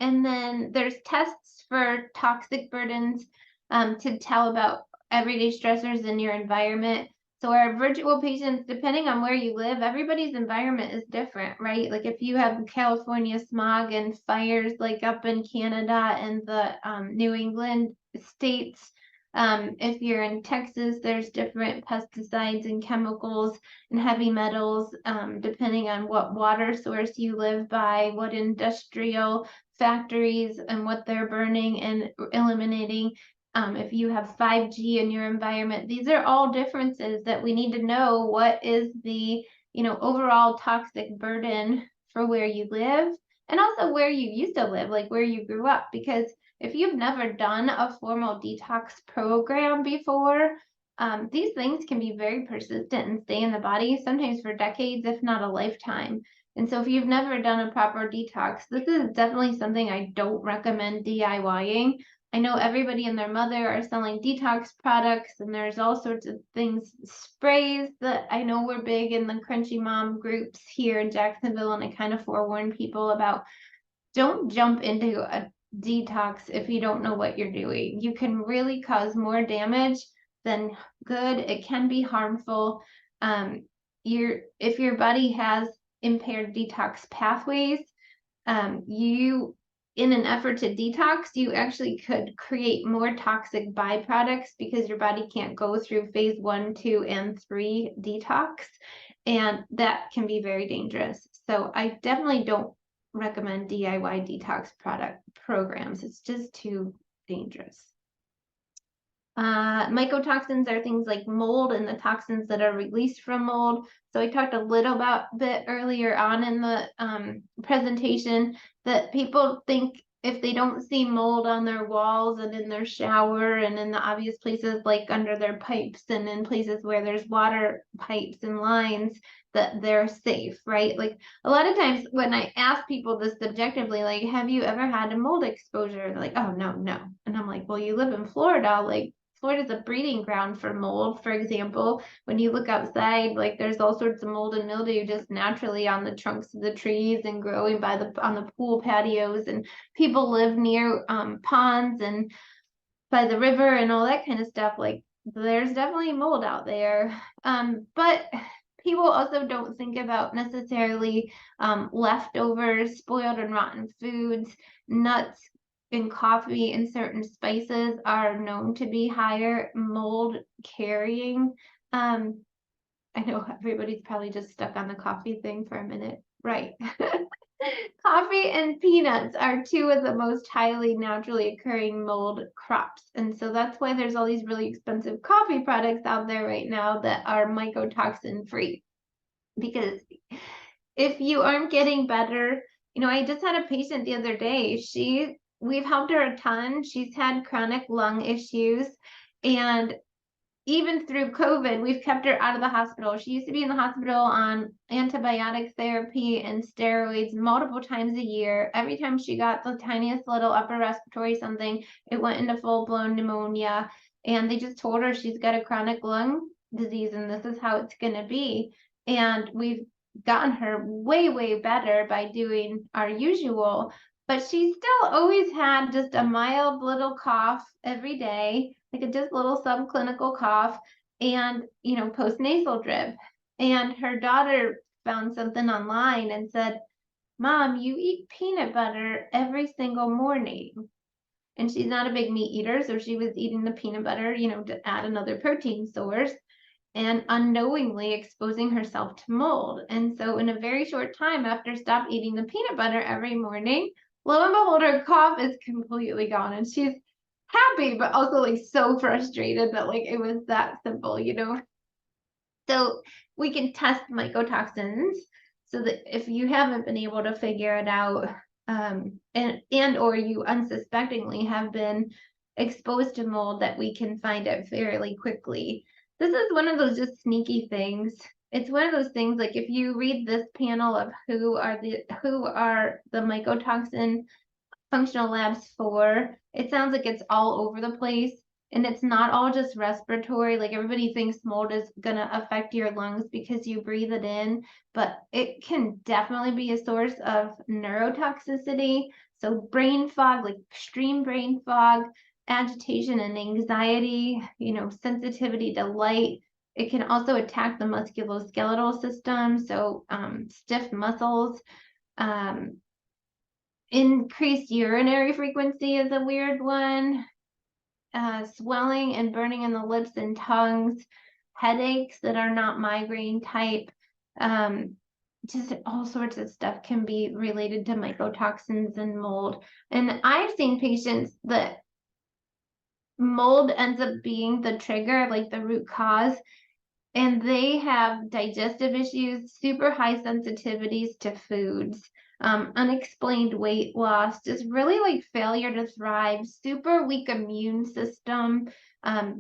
And then there's tests for toxic burdens to tell about everyday stressors in your environment. So our virtual patients, depending on where you live, everybody's environment is different, right? Like if you have California smog and fires like up in Canada and the New England states, if you're in Texas, there's different pesticides and chemicals and heavy metals, depending on what water source you live by, what industrial factories and what they're burning and eliminating. If you have 5G in your environment, these are all differences that we need to know what is the, overall toxic burden for where you live and also where you used to live, like where you grew up. Because if you've never done a formal detox program before, these things can be very persistent and stay in the body, sometimes for decades, if not a lifetime. And so if you've never done a proper detox, this is definitely something I don't recommend DIYing. I know everybody and their mother are selling detox products, and there's all sorts of things, sprays that I know we're big in the Crunchy Mom groups here in Jacksonville, and I kind of forewarn people about don't jump into a detox if you don't know what you're doing. You can really cause more damage than good. It can be harmful. If your body has impaired detox pathways, you in an effort to detox, you actually could create more toxic byproducts because your body can't go through phase 1, 2, and 3 detox. And that can be very dangerous. So I definitely don't recommend DIY detox product programs. It's just too dangerous. Mycotoxins are things like mold and the toxins that are released from mold. So I talked a little bit earlier on in the presentation that people think if they don't see mold on their walls and in their shower and in the obvious places like under their pipes and in places where there's water pipes and lines, that they're safe, right? Like a lot of times when I ask people this subjectively, like, have you ever had a mold exposure? They're like, oh, no. And I'm like, well, you live in Florida, like Florida's a breeding ground for mold, for example. When you look outside, like there's all sorts of mold and mildew just naturally on the trunks of the trees and growing on the pool patios, and people live near ponds and by the river and all that kind of stuff. Like there's definitely mold out there. But people also don't think about necessarily leftovers, spoiled and rotten foods, nuts, and coffee and certain spices are known to be higher mold carrying. I know everybody's probably just stuck on the coffee thing for a minute. Right. Coffee and peanuts are two of the most highly naturally occurring mold crops. And so that's why there's all these really expensive coffee products out there right now that are mycotoxin free. Because if you aren't getting better, I just had a patient the other day. We've helped her a ton. She's had chronic lung issues, and even through COVID, we've kept her out of the hospital. She used to be in the hospital on antibiotic therapy and steroids multiple times a year. Every time she got the tiniest little upper respiratory something, it went into full-blown pneumonia. And they just told her she's got a chronic lung disease and this is how it's going to be. And we've gotten her way, way better by doing our usual. But she still always had just a mild little cough every day, like a just little subclinical cough, and postnasal drip. And her daughter found something online and said, Mom, you eat peanut butter every single morning. And she's not a big meat eater, so she was eating the peanut butter, to add another protein source, and unknowingly exposing herself to mold. And so in a very short time after stop eating the peanut butter every morning, lo and behold, her cough is completely gone. And she's happy, but also like so frustrated that like it was that simple, So we can test mycotoxins so that if you haven't been able to figure it out, and or you unsuspectingly have been exposed to mold, that we can find it fairly quickly. This is one of those just sneaky things. It's one of those things like if you read this panel of who are the mycotoxin functional labs for, it sounds like it's all over the place. And it's not all just respiratory. Like everybody thinks mold is gonna affect your lungs because you breathe it in, but it can definitely be a source of neurotoxicity. So brain fog, like extreme brain fog, agitation and anxiety, sensitivity to light. It can also attack the musculoskeletal system, so stiff muscles. Increased urinary frequency is a weird one. Swelling and burning in the lips and tongues, headaches that are not migraine type, just all sorts of stuff can be related to mycotoxins and mold. And I've seen patients that mold ends up being the trigger, like the root cause, and they have digestive issues, super high sensitivities to foods, unexplained weight loss, just really like failure to thrive, super weak immune system.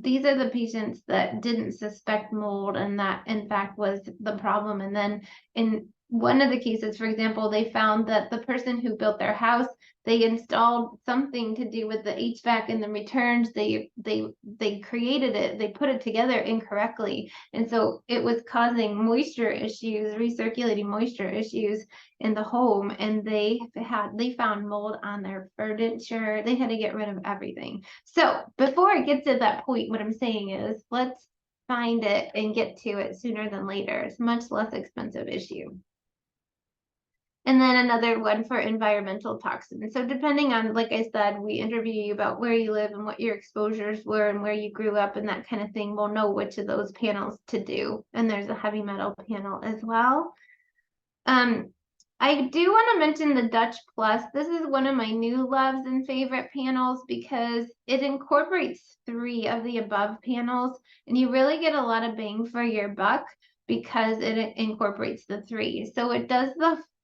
These are the patients that didn't suspect mold, and that in fact was the problem. And then in one of the cases, for example, they found that the person who built their house, they installed something to do with the HVAC and the returns. They created it, they put it together incorrectly. And so it was causing moisture issues, recirculating moisture issues in the home. And they found mold on their furniture. They had to get rid of everything. So before it gets to that point, what I'm saying is let's find it and get to it sooner than later. It's a much less expensive issue. And then another one for environmental toxins. So depending on, like I said, we interview you about where you live and what your exposures were and where you grew up and that kind of thing. We'll know which of those panels to do. And there's a heavy metal panel as well. I do want to mention the Dutch Plus. This is one of my new loves and favorite panels because it incorporates 3 of the above panels, and you really get a lot of bang for your buck because it incorporates the 3. So it does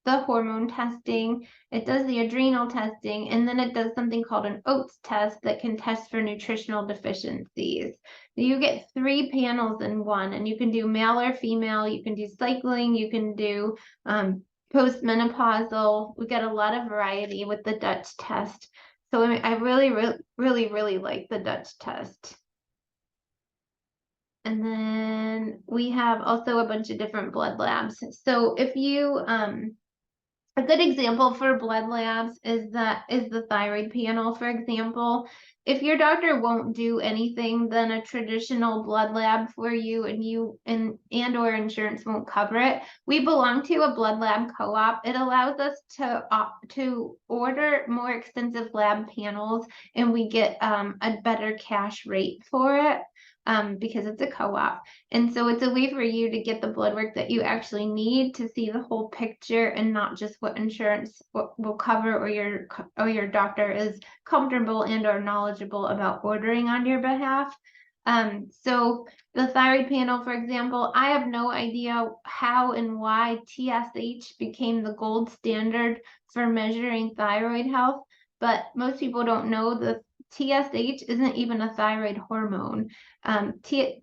the hormone testing, it does the adrenal testing, and then it does something called an oats test that can test for nutritional deficiencies. You get 3 panels in one, and you can do male or female, you can do cycling, you can do postmenopausal. We get a lot of variety with the Dutch test. So I really like the Dutch test. And then we have also a bunch of different blood labs. So if you, a good example for blood labs is the thyroid panel, for example. If your doctor won't do anything, then a traditional blood lab for you and or insurance won't cover it. We belong to a blood lab co-op. It allows us to order more extensive lab panels, and we get a better cash rate for it. Because it's a co-op. And so it's a way for you to get the blood work that you actually need to see the whole picture and not just what insurance will cover or your doctor is comfortable and or knowledgeable about ordering on your behalf. So the thyroid panel, for example, I have no idea how and why TSH became the gold standard for measuring thyroid health, but most people don't know the TSH isn't even a thyroid hormone. TSH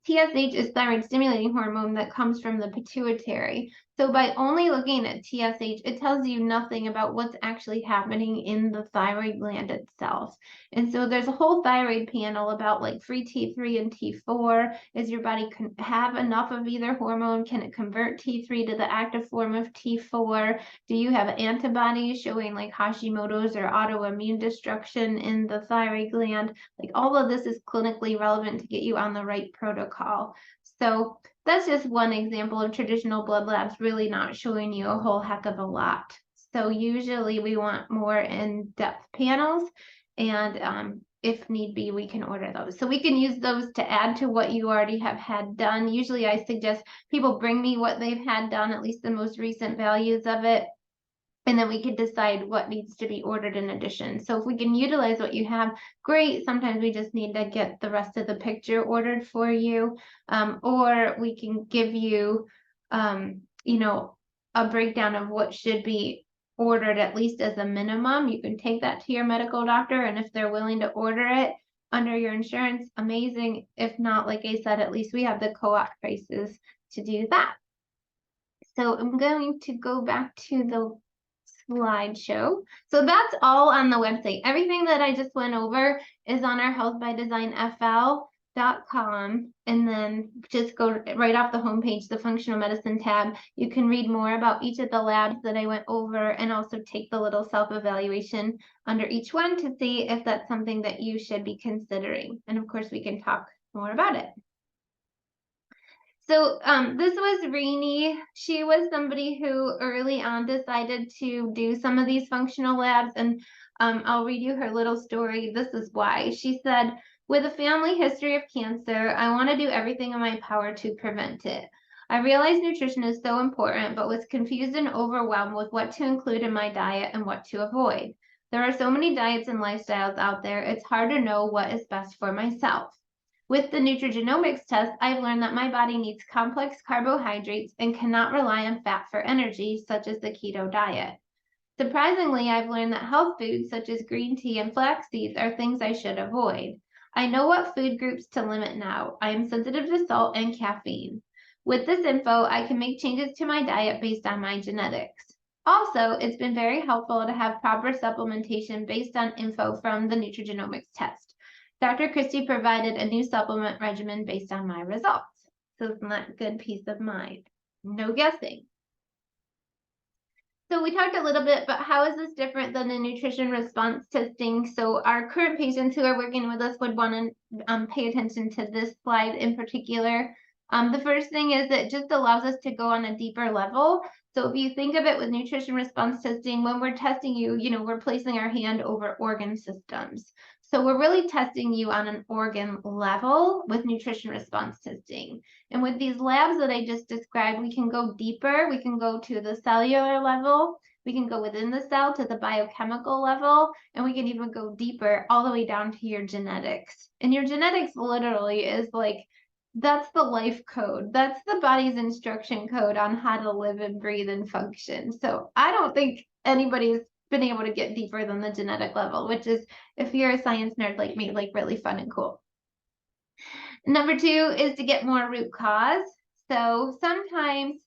is thyroid stimulating hormone that comes from the pituitary. So by only looking at TSH, it tells you nothing about what's actually happening in the thyroid gland itself. And so there's a whole thyroid panel about like free T3 and T4. Is your body have enough of either hormone? Can it convert T3 to the active form of T4? Do you have antibodies showing like Hashimoto's or autoimmune destruction in the thyroid gland? Like all of this is clinically relevant to get you on the right protocol. So that's just one example of traditional blood labs really not showing you a whole heck of a lot. So usually we want more in-depth panels, and if need be, we can order those. So we can use those to add to what you already have had done. Usually I suggest people bring me what they've had done, at least the most recent values of it, and then we can decide what needs to be ordered in addition. So if we can utilize what you have, great. Sometimes we just need to get the rest of the picture ordered for you, or we can give you, a breakdown of what should be ordered at least as a minimum. You can take that to your medical doctor, and if they're willing to order it under your insurance, amazing. If not, like I said, at least we have the co-op prices to do that. So I'm going to go back to the slideshow. So that's all on the website. Everything that I just went over is on our healthbydesignfl.com, and then just go right off the homepage, the functional medicine tab. You can read more about each of the labs that I went over and also take the little self-evaluation under each one to see if that's something that you should be considering. And of course, we can talk more about it. So this was Rainey. She was somebody who early on decided to do some of these functional labs, and I'll read you her little story. This is why. She said, with a family history of cancer, I want to do everything in my power to prevent it. I realized nutrition is so important, but was confused and overwhelmed with what to include in my diet and what to avoid. There are so many diets and lifestyles out there, it's hard to know what is best for myself. With the nutrigenomics test, I've learned that my body needs complex carbohydrates and cannot rely on fat for energy, such as the keto diet. Surprisingly, I've learned that health foods such as green tea and flax seeds are things I should avoid. I know what food groups to limit now. I am sensitive to salt and caffeine. With this info, I can make changes to my diet based on my genetics. Also, it's been very helpful to have proper supplementation based on info from the nutrigenomics test. Dr. Kristy provided a new supplement regimen based on my results. So isn't that good peace of mind? No guessing. So we talked a little bit, but how is this different than the nutrition response testing? So our current patients who are working with us would want to pay attention to this slide in particular. The first thing is it just allows us to go on a deeper level. So if you think of it with nutrition response testing, when we're testing you, we're placing our hand over organ systems. So we're really testing you on an organ level with nutrition response testing. And with these labs that I just described, we can go deeper. We can go to the cellular level. We can go within the cell to the biochemical level, and we can even go deeper all the way down to your genetics. And your genetics literally is like, that's the life code. That's the body's instruction code on how to live and breathe and function. So I don't think anybody's been able to get deeper than the genetic level, which is, if you're a science nerd like me, like really fun and cool. Number 2 is to get more root cause. So sometimes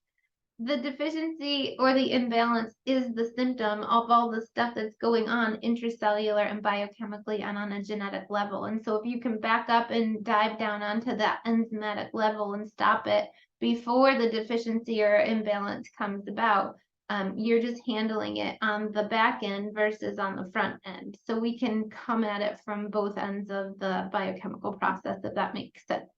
the deficiency or the imbalance is the symptom of all the stuff that's going on intracellular and biochemically and on a genetic level. And so if you can back up and dive down onto that enzymatic level and stop it before the deficiency or imbalance comes about, you're just handling it on the back end versus on the front end. So we can come at it from both ends of the biochemical process, if that makes sense.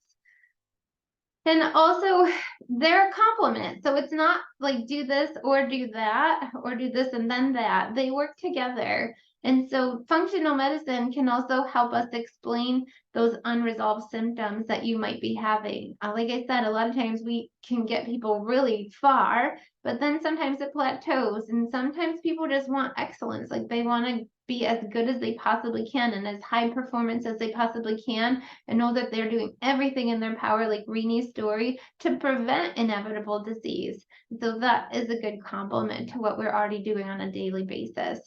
And also, they're a complement. So it's not like do this or do that or do this and then that. They work together. And so functional medicine can also help us explain those unresolved symptoms that you might be having. Like I said, a lot of times we can get people really far, but then sometimes it plateaus. And sometimes people just want excellence. Like they want to be as good as they possibly can and as high performance as they possibly can, and know that they're doing everything in their power, like Reenie's story, to prevent inevitable disease. So that is a good complement to what we're already doing on a daily basis.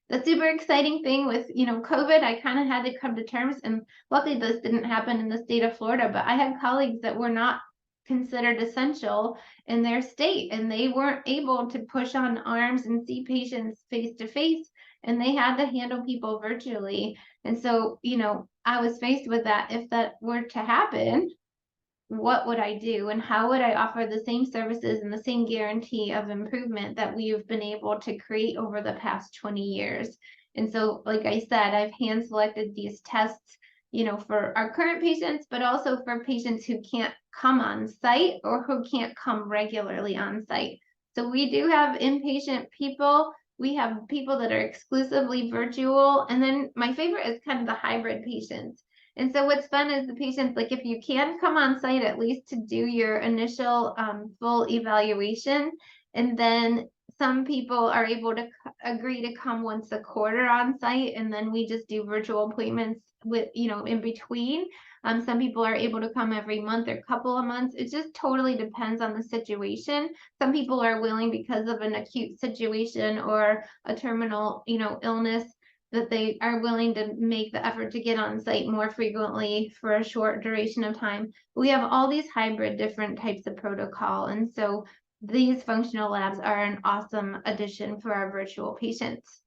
The super exciting thing with, COVID, I kind of had to come to terms, and luckily this didn't happen in the state of Florida, but I had colleagues that were not considered essential in their state, and they weren't able to push on arms and see patients face to face, and they had to handle people virtually. And so, I was faced with that. If that were to happen, what would I do, and how would I offer the same services and the same guarantee of improvement that we've been able to create over the past 20 years? And so, like I said, I've hand selected these tests, for our current patients, but also for patients who can't come on site or who can't come regularly on site. So we do have inpatient people. We have people that are exclusively virtual. And then my favorite is kind of the hybrid patients. And so what's fun is the patients, like if you can come on site at least to do your initial full evaluation, and then some people are able to agree to come once a quarter on site, and then we just do virtual appointments with, in between. Some people are able to come every month or couple of months. It just totally depends on the situation. Some people are willing because of an acute situation or a terminal, illness, that they are willing to make the effort to get on site more frequently for a short duration of time. We have all these hybrid different types of protocol. And so these functional labs are an awesome addition for our virtual patients.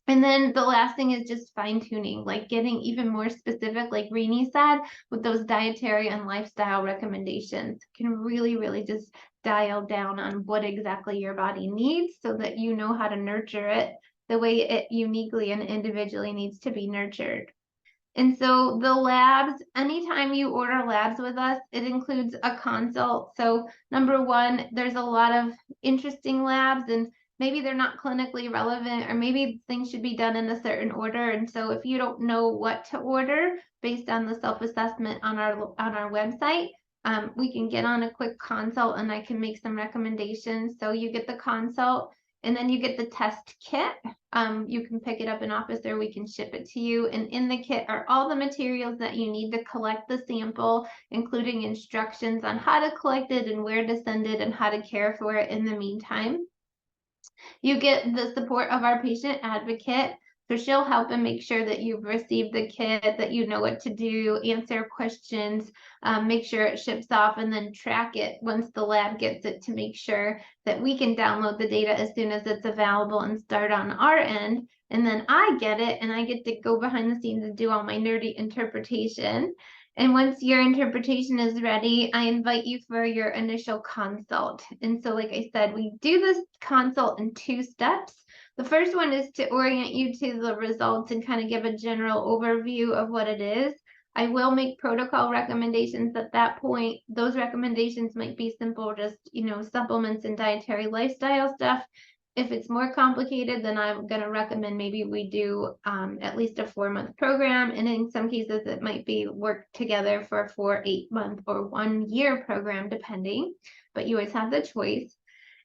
And then the last thing is just fine tuning, like getting even more specific, like Reenie said, with those dietary and lifestyle recommendations can really, really just dial down on what exactly your body needs so that you know how to nurture it the way it uniquely and individually needs to be nurtured. And so the labs, anytime you order labs with us, it includes a consult. So number one, there's a lot of interesting labs, and maybe they're not clinically relevant, or maybe things should be done in a certain order. And so if you don't know what to order based on the self-assessment on our website, we can get on a quick consult and I can make some recommendations. So you get the consult, and then you get the test kit. You can pick it up in office or we can ship it to you. And in the kit are all the materials that you need to collect the sample, including instructions on how to collect it and where to send it and how to care for it in the meantime. You get the support of our patient advocate. So she'll help and make sure that you've received the kit, that you know what to do, answer questions, make sure it ships off, and then track it once the lab gets it to make sure that we can download the data as soon as it's available and start on our end. And then I get it, and I get to go behind the scenes and do all my nerdy interpretation. And once your interpretation is ready, I invite you for your initial consult. And so, like I said, we do this consult in 2 steps. The first one is to orient you to the results and kind of give a general overview of what it is. I will make protocol recommendations at that point. Those recommendations might be simple, just, supplements and dietary lifestyle stuff. If it's more complicated, then I'm going to recommend maybe we do at least a 4-month program. And in some cases, it might be work together for a 4, 8-month, or 1-year program, depending. But you always have the choice.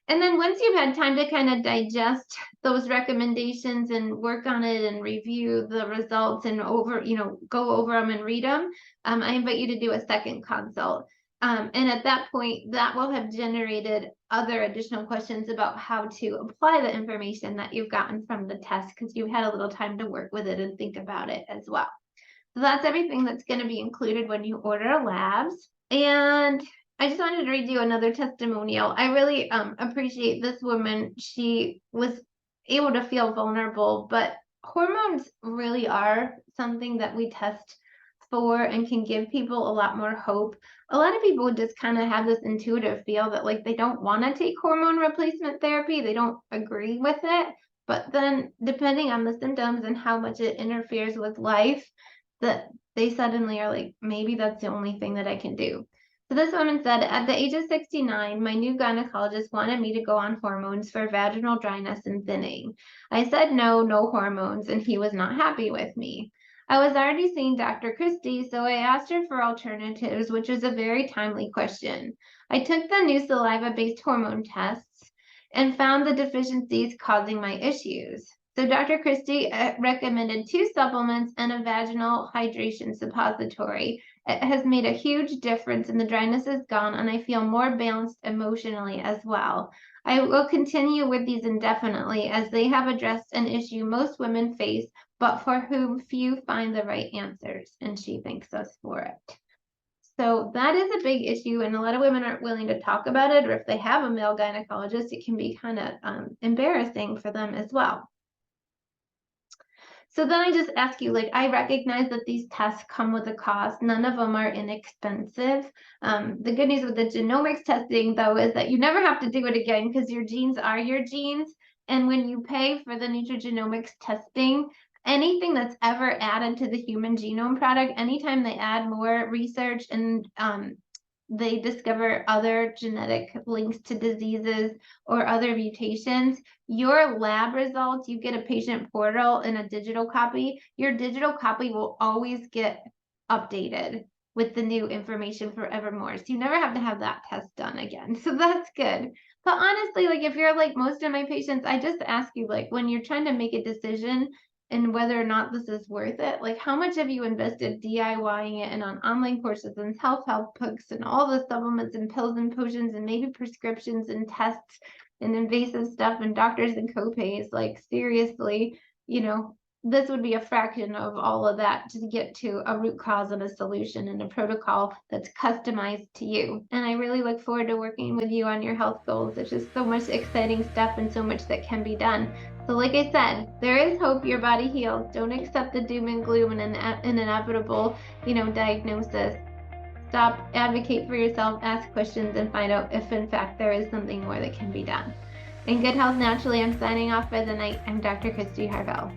And then once you've had time to kind of digest those recommendations and work on it and review the results and go over them and read them, I invite you to do a second consult. And at that point, that will have generated other additional questions about how to apply the information that you've gotten from the test, because you've had a little time to work with it and think about it as well. So that's everything that's going to be included when you order labs. And I just wanted to read you another testimonial. I really appreciate this woman. She was able to feel vulnerable, but hormones really are something that we test for and can give people a lot more hope. A lot of people just kind of have this intuitive feel that like they don't want to take hormone replacement therapy. They don't agree with it. But then depending on the symptoms and how much it interferes with life, that they suddenly are like, maybe that's the only thing that I can do. So this woman said, at the age of 69, my new gynecologist wanted me to go on hormones for vaginal dryness and thinning. I said no hormones, and he was not happy with me. I was already seeing Dr. Kristy, so I asked her for alternatives, which was a very timely question. I took the new saliva-based hormone tests and found the deficiencies causing my issues. So Dr. Kristy recommended 2 supplements and a vaginal hydration suppository. It has made a huge difference, and the dryness is gone, and I feel more balanced emotionally as well. I will continue with these indefinitely, as they have addressed an issue most women face, but for whom few find the right answers, and she thanks us for it. So that is a big issue, and a lot of women aren't willing to talk about it, or if they have a male gynecologist, it can be kind of embarrassing for them as well. So then I just ask you, like, I recognize that these tests come with a cost. None of them are inexpensive. The good news with the genomics testing, though, is that you never have to do it again, because your genes are your genes. And when you pay for the nutrigenomics testing, anything that's ever added to the human genome product, anytime they add more research and they discover other genetic links to diseases or other mutations, your lab results, you get a patient portal and a digital copy, your digital copy will always get updated with the new information forevermore. So you never have to have that test done again. So that's good. But honestly, like if you're like most of my patients, I just ask you, like when you're trying to make a decision and whether or not this is worth it, like how much have you invested DIYing it and on online courses and health books and all the supplements and pills and potions and maybe prescriptions and tests and invasive stuff and doctors and copays? Like seriously, this would be a fraction of all of that to get to a root cause and a solution and a protocol that's customized to you. And I really look forward to working with you on your health goals. There's just so much exciting stuff and so much that can be done. So like I said, there is hope. Your body heals. Don't accept the doom and gloom and an inevitable, diagnosis. Stop, advocate for yourself, ask questions, and find out if in fact there is something more that can be done. In Good Health Naturally, I'm signing off for the night. I'm Dr. Kristy Harvell.